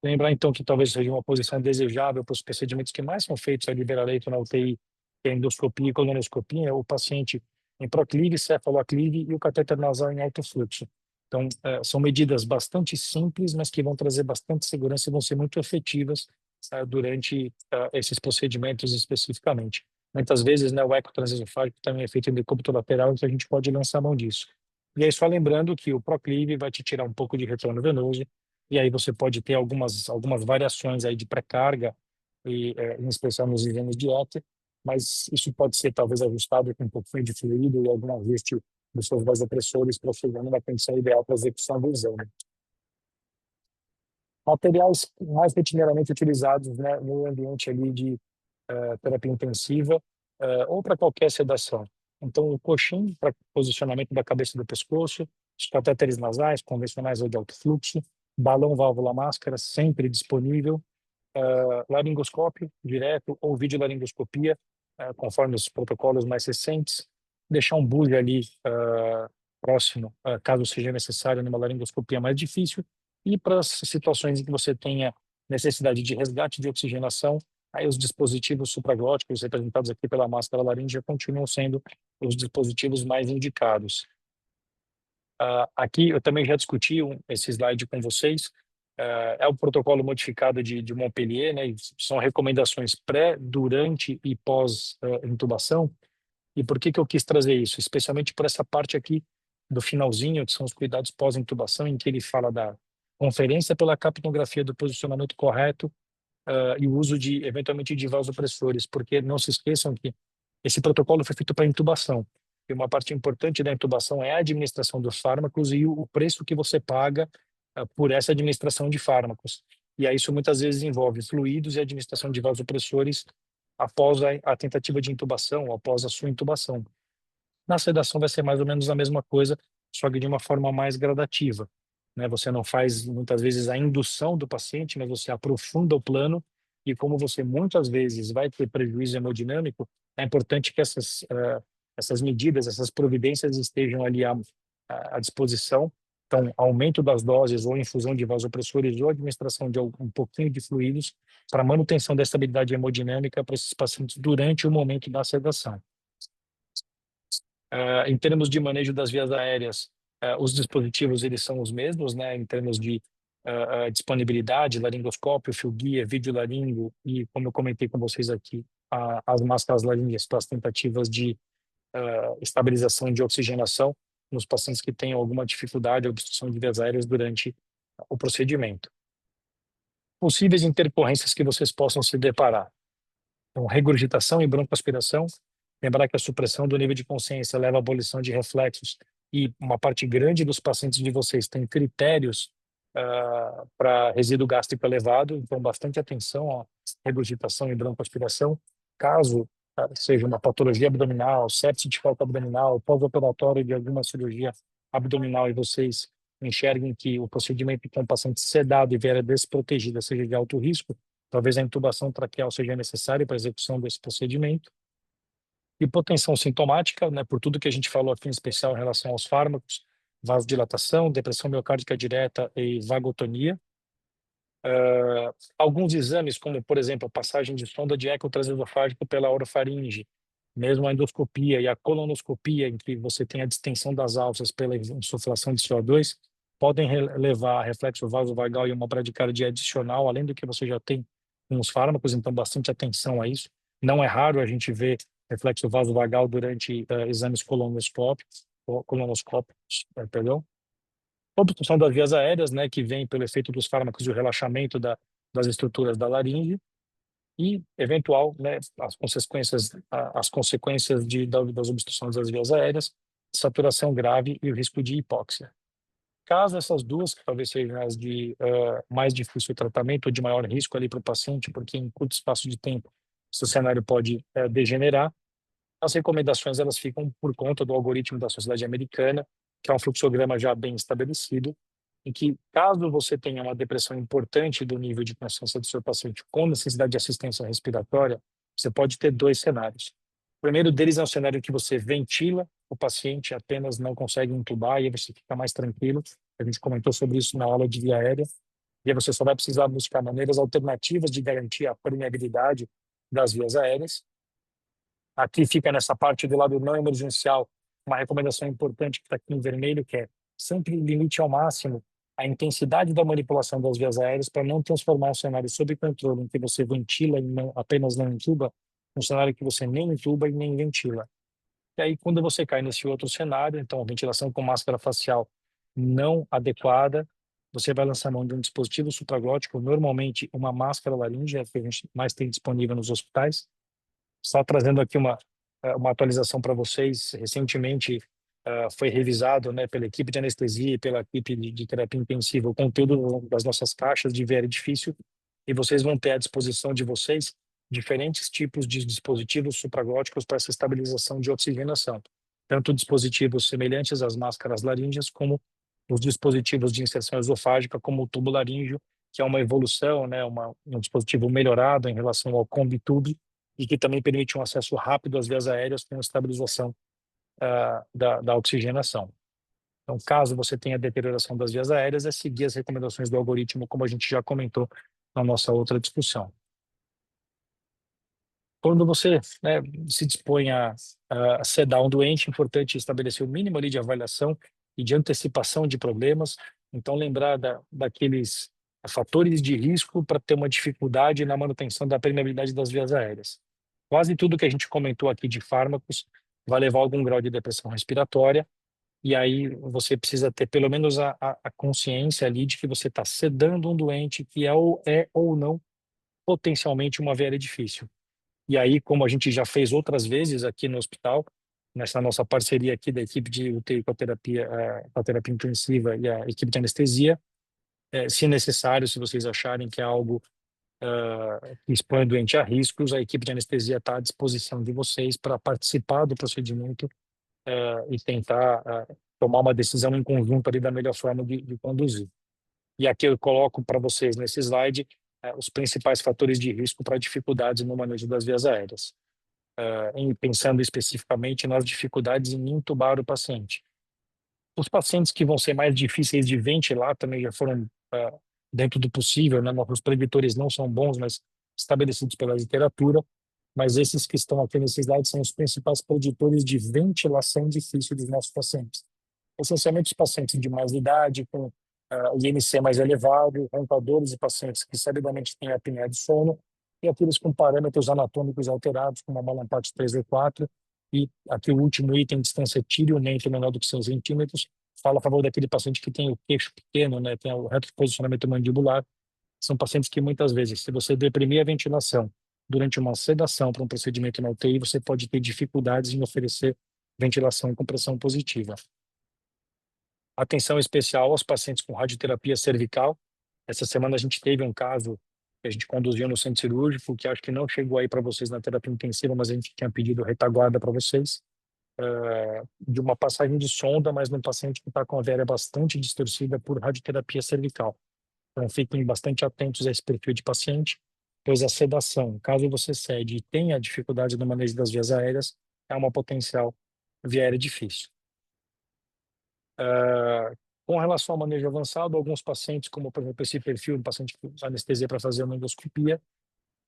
Lembrar, então, que talvez seja uma posição desejável para os procedimentos que mais são feitos a beira-leito na UTI, que é a endoscopia e colonoscopia, o paciente em proclive, cefaloaclive e o catéter nasal em alto fluxo. Então, são medidas bastante simples, mas que vão trazer bastante segurança e vão ser muito efetivas durante esses procedimentos especificamente. Muitas vezes, né, o eco transesofágico também é feito em decúbito lateral, então a gente pode lançar mão disso. E aí, só lembrando que o proclive vai te tirar um pouco de retorno venoso, e aí você pode ter algumas variações aí de pré-carga, e, em especial nos exames de éter, mas isso pode ser talvez ajustado com um pouquinho de fluido e algum ajuste dos seus vasopressores para chegar numa condição ideal para a execução do exame. Materiais mais rotineiramente utilizados, né, no ambiente ali de terapia intensiva ou para qualquer sedação. Então, o coxim para posicionamento da cabeça do pescoço, os catéteres nasais convencionais ou de alto fluxo, balão, válvula, máscara, sempre disponível, laringoscópio direto ou videolaringoscopia, conforme os protocolos mais recentes, deixar um bule ali próximo, caso seja necessário, numa laringoscopia mais difícil, e para as situações em que você tenha necessidade de resgate de oxigenação, aí os dispositivos supraglóticos representados aqui pela máscara laríngea continuam sendo os dispositivos mais indicados. Aqui eu também já discuti esse slide com vocês. É o protocolo modificado de Montpellier, né? São recomendações pré, durante e pós intubação. E por que eu quis trazer isso? Especialmente por essa parte aqui do finalzinho, que são os cuidados pós-intubação, em que ele fala da conferência pela capnografia do posicionamento correto e o uso eventualmente, de vasopressores, porque não se esqueçam que esse protocolo foi feito para intubação. E uma parte importante da intubação é a administração dos fármacos e o preço que você paga por essa administração de fármacos. E aí isso muitas vezes envolve fluidos e administração de vasopressores após a tentativa de intubação, após a sua intubação. Na sedação vai ser mais ou menos a mesma coisa, só que de uma forma mais gradativa, né? Você não faz muitas vezes a indução do paciente, mas você aprofunda o plano, e como você muitas vezes vai ter prejuízo hemodinâmico, é importante que essas medidas, essas providências estejam ali à disposição. Então, aumento das doses ou infusão de vasopressores ou administração de um pouquinho de fluidos para manutenção da estabilidade hemodinâmica para esses pacientes durante o momento da sedação. Em termos de manejo das vias aéreas, os dispositivos eles são os mesmos, né, em termos de disponibilidade, laringoscópio, fio-guia, videolaringo e, como eu comentei com vocês aqui, as máscaras laríngeas para as tentativas de estabilização de oxigenação. nos pacientes que têm alguma dificuldade ou obstrução de vias aéreas durante o procedimento. Possíveis intercorrências que vocês possam se deparar. Então, regurgitação e broncoaspiração. Lembrar que a supressão do nível de consciência leva à abolição de reflexos e uma parte grande dos pacientes de vocês tem critérios para resíduo gástrico elevado, então bastante atenção à regurgitação e broncoaspiração. Caso seja uma patologia abdominal, sepse de falta abdominal, pós-operatório de alguma cirurgia abdominal e vocês enxerguem que o procedimento com o paciente sedado e viária desprotegida seja de alto risco, talvez a intubação traqueal seja necessária para a execução desse procedimento. Hipotensão sintomática, né, por tudo que a gente falou aqui, em especial em relação aos fármacos, vasodilatação, depressão miocárdica direta e vagotonia. Alguns exames, como, por exemplo, a passagem de sonda de eco transesofágico pela orofaringe, mesmo a endoscopia e a colonoscopia, em que você tem a distensão das alças pela insuflação de CO2, podem levar a reflexo vasovagal e uma bradicardia adicional, além do que você já tem com os fármacos, então bastante atenção a isso. Não é raro a gente ver reflexo vasovagal durante exames colonoscópicos, perdão. Obstrução das vias aéreas, né, que vem pelo efeito dos fármacos e o relaxamento das estruturas da laringe, e eventual, né, as consequências das obstruções das vias aéreas, saturação grave e o risco de hipóxia. Caso essas duas, que talvez sejam as de mais difícil tratamento ou de maior risco ali para o paciente, porque em curto espaço de tempo esse cenário pode degenerar, as recomendações elas ficam por conta do algoritmo da Sociedade Americana, que é um fluxograma já bem estabelecido, em que, caso você tenha uma depressão importante do nível de consciência do seu paciente com necessidade de assistência respiratória, você pode ter dois cenários. O primeiro deles é um cenário em que você ventila o paciente, apenas não consegue intubar, e aí você fica mais tranquilo. A gente comentou sobre isso na aula de via aérea. E aí você só vai precisar buscar maneiras alternativas de garantir a permeabilidade das vias aéreas. Aqui fica nessa parte do lado não emergencial uma recomendação importante que está aqui em vermelho, que é sempre limite ao máximo a intensidade da manipulação das vias aéreas para não transformar um cenário sob controle em que você ventila e apenas não intuba, um cenário que você nem intuba e nem ventila. E aí, quando você cai nesse outro cenário, então, a ventilação com máscara facial não adequada, você vai lançar mão de um dispositivo supraglótico, normalmente uma máscara laríngea, que a gente mais tem disponível nos hospitais. Só trazendo aqui uma atualização para vocês, recentemente foi revisado, né, pela equipe de anestesia e pela equipe de terapia intensiva o conteúdo das nossas caixas de via difícil, e vocês vão ter à disposição de vocês diferentes tipos de dispositivos supraglóticos para essa estabilização de oxigenação, tanto dispositivos semelhantes às máscaras laríngeas, como os dispositivos de inserção esofágica, como o tubo laríngeo, que é uma evolução, né, um dispositivo melhorado em relação ao Combitube, e que também permite um acesso rápido às vias aéreas com estabilização da oxigenação. Então, caso você tenha deterioração das vias aéreas, é seguir as recomendações do algoritmo, como a gente já comentou na nossa outra discussão. Quando você, né, se dispõe a sedar um doente, é importante estabelecer o mínimo ali de avaliação e de antecipação de problemas. Então, lembrar daqueles fatores de risco para ter uma dificuldade na manutenção da permeabilidade das vias aéreas. Quase tudo que a gente comentou aqui de fármacos vai levar a algum grau de depressão respiratória, e aí você precisa ter pelo menos a consciência ali de que você está sedando um doente que é ou não potencialmente uma viária difícil. E aí, como a gente já fez outras vezes aqui no hospital, nessa nossa parceria aqui da equipe de UTI com a terapia intensiva e a equipe de anestesia, se necessário, se vocês acharem que é algo que expõe o doente a riscos, a equipe de anestesia está à disposição de vocês para participar do procedimento e tentar tomar uma decisão em conjunto ali da melhor forma de conduzir. E aqui eu coloco para vocês nesse slide os principais fatores de risco para dificuldades no manejo das vias aéreas, pensando especificamente nas dificuldades em intubar o paciente. Os pacientes que vão ser mais difíceis de ventilar também já foram dentro do possível, né? Nossos preditores não são bons, mas estabelecidos pela literatura, mas esses que estão aqui nesse slide são os principais preditores de ventilação difícil dos nossos pacientes. Essencialmente os pacientes de mais idade, com IMC mais elevado, roncadores e pacientes que sabidamente têm apneia de sono, e aqueles com parâmetros anatômicos alterados, como a Mallamparte 3 ou 4, E aqui o último item, distância tiriomento menor do que 100 centímetros, fala a favor daquele paciente que tem o queixo pequeno, né, tem o retroposicionamento mandibular. São pacientes que muitas vezes, se você deprimir a ventilação durante uma sedação para um procedimento na UTI, você pode ter dificuldades em oferecer ventilação com pressão positiva. Atenção especial aos pacientes com radioterapia cervical. Essa semana a gente teve um caso que a gente conduziu no centro cirúrgico, que acho que não chegou aí para vocês na terapia intensiva, mas a gente tinha pedido retaguarda para vocês, de uma passagem de sonda, mas num paciente que está com a veia bastante distorcida por radioterapia cervical. Então fiquem bastante atentos a esse perfil de paciente, pois a sedação, caso você cede e tenha dificuldade no manejo das vias aéreas, é uma potencial via aérea difícil. Com relação ao manejo avançado, alguns pacientes, como por exemplo esse perfil do paciente que usa anestesia para fazer uma endoscopia,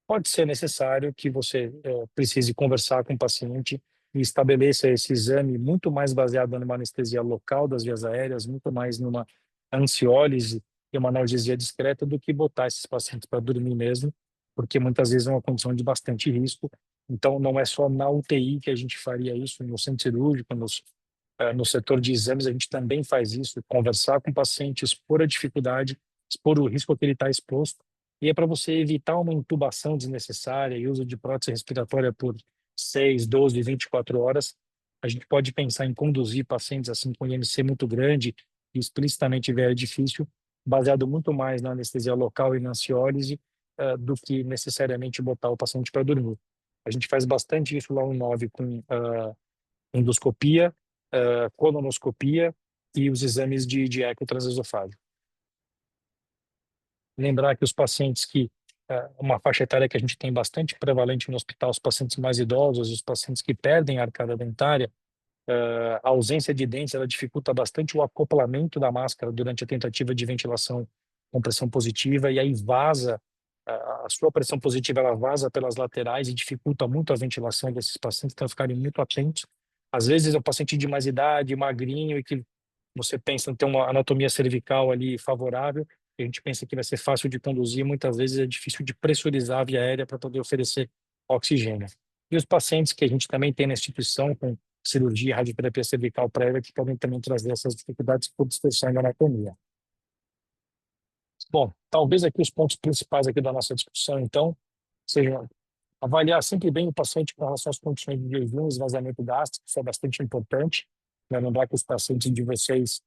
pode ser necessário que você precise conversar com o paciente e estabeleça esse exame muito mais baseado numa anestesia local das vias aéreas, muito mais numa ansiólise e uma analgesia discreta do que botar esses pacientes para dormir mesmo, porque muitas vezes é uma condição de bastante risco. Então, não é só na UTI que a gente faria isso, no centro cirúrgico, no setor de exames, a gente também faz isso, conversar com o paciente, expor a dificuldade, expor o risco que ele está exposto, e é para você evitar uma intubação desnecessária e uso de prótese respiratória por 6, 12, 24 horas. A gente pode pensar em conduzir pacientes assim com IMC muito grande e explicitamente via difícil, baseado muito mais na anestesia local e na ansiólise, do que necessariamente botar o paciente para dormir. A gente faz bastante isso lá no 9 com endoscopia, colonoscopia e os exames de eco transesofágico. Lembrar que os pacientes que, uma faixa etária que a gente tem bastante prevalente no hospital, os pacientes mais idosos, os pacientes que perdem a arcada dentária, a ausência de dentes, ela dificulta bastante o acoplamento da máscara durante a tentativa de ventilação com pressão positiva, e aí vaza, a sua pressão positiva ela vaza pelas laterais e dificulta muito a ventilação desses pacientes, então ficarem muito atentos. Às vezes é um paciente de mais idade, magrinho, e que você pensa em ter uma anatomia cervical ali favorável, a gente pensa que vai ser fácil de conduzir, muitas vezes é difícil de pressurizar a via aérea para poder oferecer oxigênio. E os pacientes que a gente também tem na instituição com cirurgia e radioterapia cervical prévia, que podem também trazer essas dificuldades por distorção da anatomia. Bom, talvez aqui os pontos principais aqui da nossa discussão, então, sejam avaliar sempre bem o paciente com relação às condições de jejum e esvaziamento gástrico, isso é bastante importante. Lembrar que os pacientes de vocês,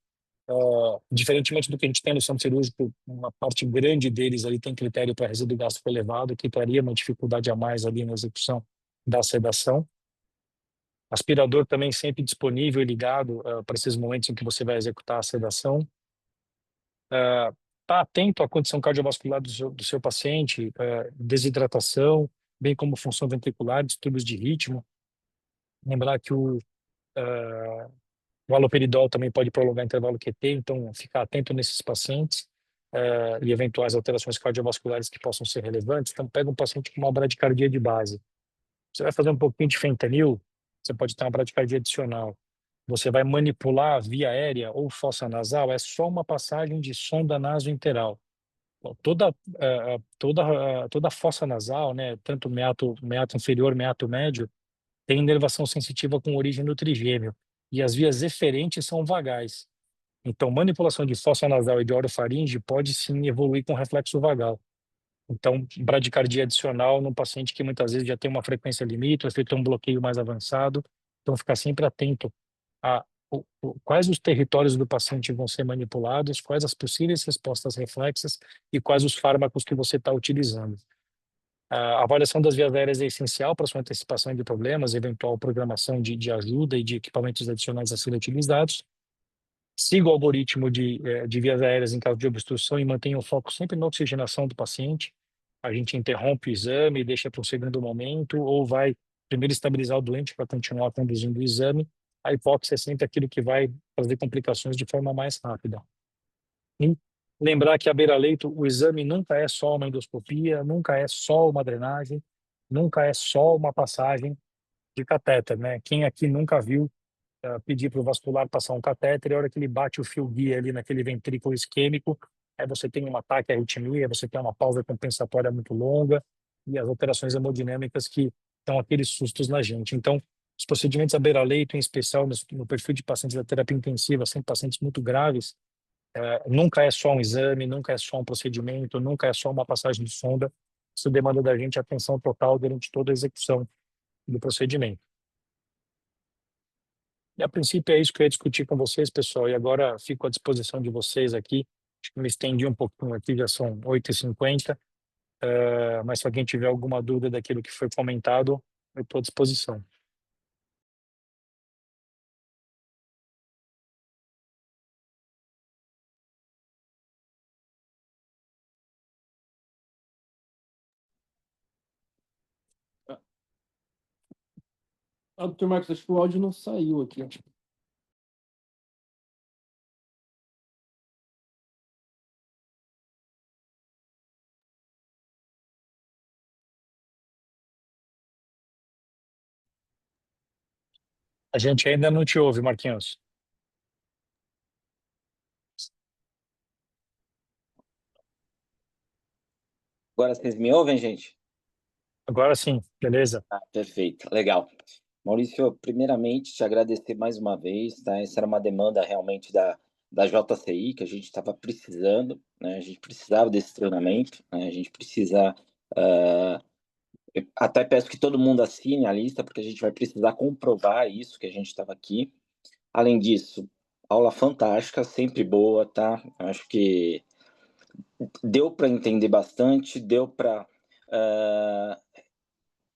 diferentemente do que a gente tem no centro cirúrgico, uma parte grande deles ali tem critério para resíduo gástrico elevado, que traria uma dificuldade a mais ali na execução da sedação. Aspirador também sempre disponível e ligado para esses momentos em que você vai executar a sedação. Tá atento à condição cardiovascular do seu paciente, desidratação, bem como função ventricular, distúrbios de ritmo. Lembrar que o haloperidol também pode prolongar intervalo QT, então ficar atento nesses pacientes e eventuais alterações cardiovasculares que possam ser relevantes. Então, pega um paciente com uma bradicardia de base. Você vai fazer um pouquinho de fentanil, você pode ter uma bradicardia adicional. Você vai manipular a via aérea ou fossa nasal, é só uma passagem de sonda nasointeral. Toda fossa nasal, né, tanto meato inferior, meato médio, tem inervação sensitiva com origem no trigêmeo, e as vias eferentes são vagais. Então, manipulação de fossa nasal e de orofaringe pode sim evoluir com reflexo vagal. Então, bradicardia adicional num paciente que muitas vezes já tem uma frequência limite, feito um bloqueio mais avançado. Então, ficar sempre atento a quais os territórios do paciente vão ser manipulados, quais as possíveis respostas reflexas e quais os fármacos que você está utilizando. A avaliação das vias aéreas é essencial para sua antecipação de problemas, eventual programação de ajuda e de equipamentos adicionais a serem utilizados. Siga o algoritmo de vias aéreas em caso de obstrução e mantenha o foco sempre na oxigenação do paciente. A gente interrompe o exame, deixa para um segundo momento, ou vai primeiro estabilizar o doente para continuar conduzindo o exame. A hipóxia é sempre aquilo que vai trazer complicações de forma mais rápida. E lembrar que a beira-leito, o exame nunca é só uma endoscopia, nunca é só uma drenagem, nunca é só uma passagem de catéter, né? Quem aqui nunca viu pedir para o vascular passar um catéter, e a hora que ele bate o fio guia ali naquele ventrículo isquêmico, aí você tem um ataque à arritmia, você tem uma pausa compensatória muito longa e as alterações hemodinâmicas que dão aqueles sustos na gente. Então, Os procedimentos à beira-leito, em especial no perfil de pacientes da terapia intensiva, são pacientes muito graves, nunca é só um exame, nunca é só um procedimento, nunca é só uma passagem de sonda. Isso demanda da gente atenção total durante toda a execução do procedimento. E a princípio é isso que eu ia discutir com vocês, pessoal, e agora fico à disposição de vocês aqui. Acho que me estendi um pouquinho aqui, já são 8h50, mas se alguém tiver alguma dúvida daquilo que foi comentado, eu estou à disposição. Doutor Marcos, acho que o áudio não saiu aqui. A gente ainda não te ouve, Marquinhos. Agora vocês me ouvem, gente? Agora sim, beleza? Perfeito, legal. Maurício, primeiramente te agradecer mais uma vez, tá? Essa era uma demanda realmente da JCI que a gente estava precisando, né? A gente precisava desse treinamento, né? A gente precisa. Até peço que todo mundo assine a lista, porque a gente vai precisar comprovar isso que a gente estava aqui. Além disso, aula fantástica, sempre boa, tá? Acho que deu para entender bastante, deu para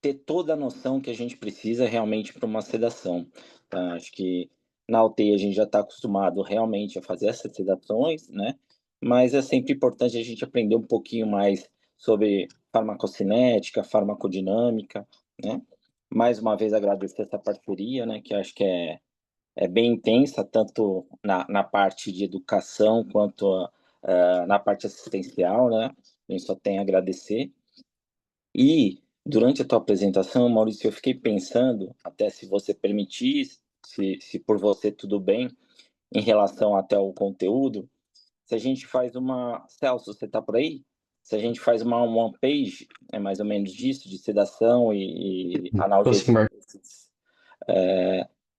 ter toda a noção que a gente precisa realmente para uma sedação. Tá? Acho que na UTI a gente já está acostumado realmente a fazer essas sedações, né? Mas é sempre importante a gente aprender um pouquinho mais sobre farmacocinética, farmacodinâmica, né? Mais uma vez agradecer essa parceria, né? Que acho que é bem intensa, tanto na parte de educação quanto na parte assistencial, né? A gente só tem a agradecer. E, durante a tua apresentação, Maurício, eu fiquei pensando, até se você permitir, se por você tudo bem, em relação até ao conteúdo, se a gente faz uma... Celso, você está por aí? Se a gente faz uma one page, é mais ou menos disso, de sedação e Tô sim, Marcos. analgésicos,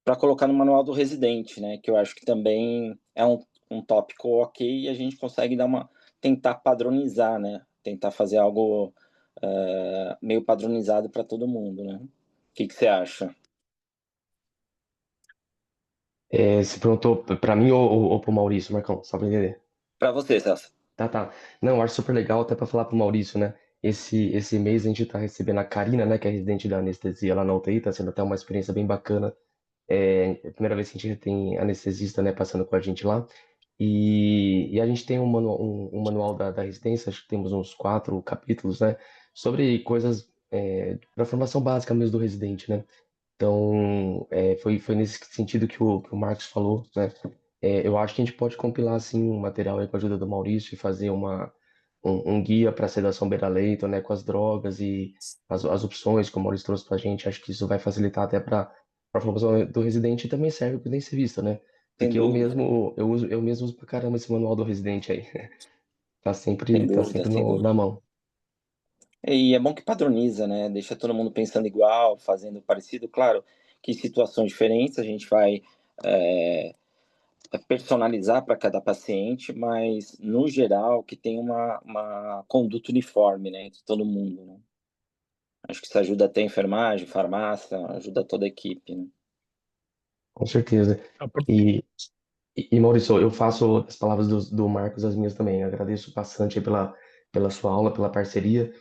para colocar no manual do residente, né? Que eu acho que também é um tópico ok e a gente consegue tentar padronizar, né? Tentar fazer algo meio padronizado para todo mundo, né? O que você acha? Você perguntou para mim ou pro Maurício, Marcão? Só para entender. Para você, Celso. Tá. Não, eu acho super legal até para falar pro Maurício, né? Esse mês a gente tá recebendo a Karina, né, que é residente da anestesia lá na UTI, tá sendo até uma experiência bem bacana. É a primeira vez que a gente tem anestesista, né, passando com a gente lá. E a gente tem um manual da residência, acho que temos uns 4 capítulos, né, sobre coisas para formação básica mesmo do residente, né? Então, foi nesse sentido que o Marcos falou, né? Eu acho que a gente pode compilar, assim, um material aí com a ajuda do Maurício e fazer um guia para sedação beira-leito, né? Com as drogas e as opções que o Maurício trouxe para a gente. Acho que isso vai facilitar até para a formação do residente e também serve para ser vista, né? Sem Porque dúvida, eu mesmo uso pra caramba esse manual do residente aí. sem Tá dúvida, sempre sem dúvida. na mão. E é bom que padroniza, né? Deixa todo mundo pensando igual, fazendo parecido. Claro que em situações diferentes a gente vai personalizar para cada paciente, mas no geral que tem uma conduta uniforme, né? Entre todo mundo, né? Acho que isso ajuda até a enfermagem, farmácia, ajuda toda a equipe, né? Com certeza. E, Maurício, eu faço as palavras do Marcos as minhas também. Eu agradeço bastante aí pela sua aula, pela parceria.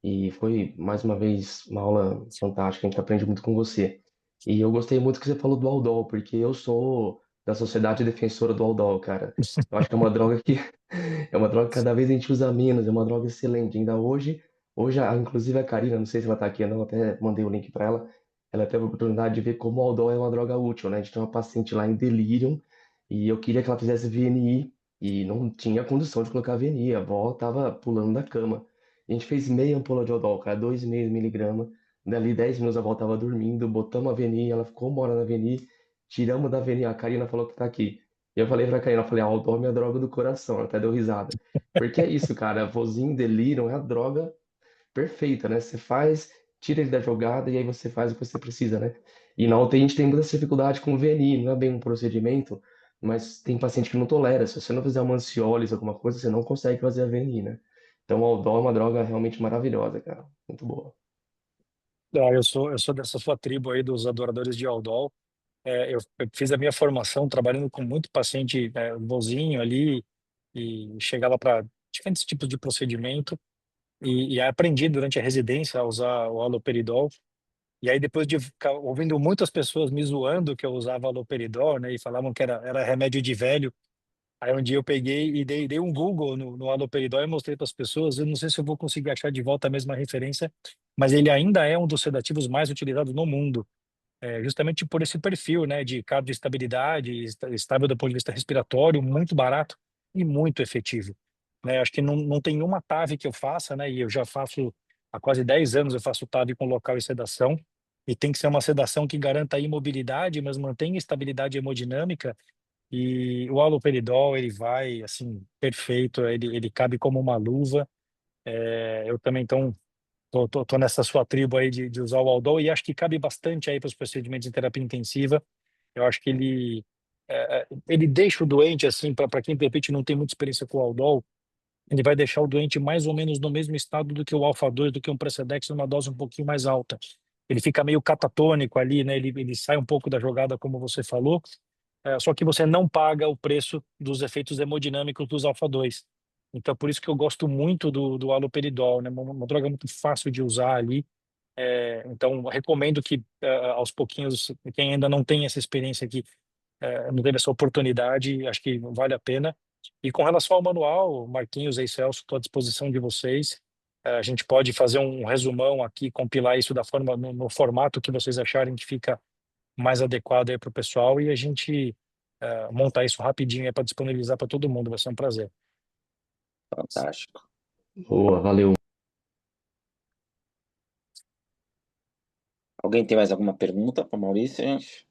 E foi, mais uma vez, uma aula fantástica. A gente aprende muito com você. E eu gostei muito que você falou do Aldol, porque eu sou da Sociedade Defensora do Aldol, cara. Eu acho que é uma droga que é uma droga que cada vez a gente usa menos, é uma droga excelente. Ainda hoje inclusive a Karina, não sei se ela tá aqui ou não, até mandei o link para ela. Ela teve a oportunidade de ver como o Aldol é uma droga útil, né? A gente tem uma paciente lá em delírio e eu queria que ela fizesse VNI e não tinha condição de colocar VNI. A avó tava pulando da cama. A gente fez meia ampola de Aldol, cara, 2,5 miligramas. Dali 10 minutos a avó tava dormindo, botamos a VNI, ela ficou uma hora na VNI, tiramos da VNI. A Karina falou que tá aqui. E eu falei pra Karina, eu falei, Aldol é minha droga do coração. Ela até deu risada. Porque é isso, cara, vozinho delírio é a droga perfeita, né? Você faz, tira ele da jogada e aí você faz o que você precisa, né? E na UTI a gente tem muita dificuldade com o VNI, não é bem um procedimento, mas tem paciente que não tolera. Se você não fizer uma ansiólise, alguma coisa, você não consegue fazer a VNI, né? Então o Aldol é uma droga realmente maravilhosa, cara. Muito boa. Eu sou dessa sua tribo aí dos adoradores de Aldol. Eu fiz a minha formação trabalhando com muito paciente vozinho ali e chegava para diferentes tipos de procedimento e aí aprendi durante a residência a usar o haloperidol. E aí depois de ficar ouvindo muitas pessoas me zoando que eu usava haloperidol, né, e falavam que era remédio de velho. Aí um dia eu peguei e dei um Google no haloperidol e mostrei para as pessoas. Eu não sei se eu vou conseguir achar de volta a mesma referência, mas ele ainda é um dos sedativos mais utilizados no mundo, justamente por esse perfil, né, de cardioestabilidade, estável do ponto de vista respiratório, muito barato e muito efetivo. Né, acho que não tem uma TAV que eu faça, né, e eu já faço há quase 10 anos, eu faço TAV com local e sedação, e tem que ser uma sedação que garanta a imobilidade, mas mantenha estabilidade hemodinâmica, e o haloperidol, ele vai, assim, perfeito, ele cabe como uma luva. Eu também, então, tô nessa sua tribo aí de usar o Aldol e acho que cabe bastante aí para os procedimentos em terapia intensiva. Eu acho que ele deixa o doente, assim, para quem de repente não tem muita experiência com o Aldol, ele vai deixar o doente mais ou menos no mesmo estado do que o Alfa-2, do que um Precedex numa dose um pouquinho mais alta. Ele fica meio catatônico ali, né? Ele sai um pouco da jogada, como você falou, só que você não paga o preço dos efeitos hemodinâmicos dos alfa-2. Então, por isso que eu gosto muito do haloperidol, né? Uma droga muito fácil de usar ali. Então, recomendo que, aos pouquinhos, quem ainda não tem essa experiência aqui, não teve essa oportunidade, acho que vale a pena. E com relação ao manual, Marquinhos e Celso, estou à disposição de vocês. A gente pode fazer um resumão aqui, compilar isso da forma, no formato que vocês acharem que fica mais adequado aí para o pessoal e a gente montar isso rapidinho para disponibilizar para todo mundo. Vai ser um prazer. Fantástico. Boa, valeu. Alguém tem mais alguma pergunta para Maurício, gente?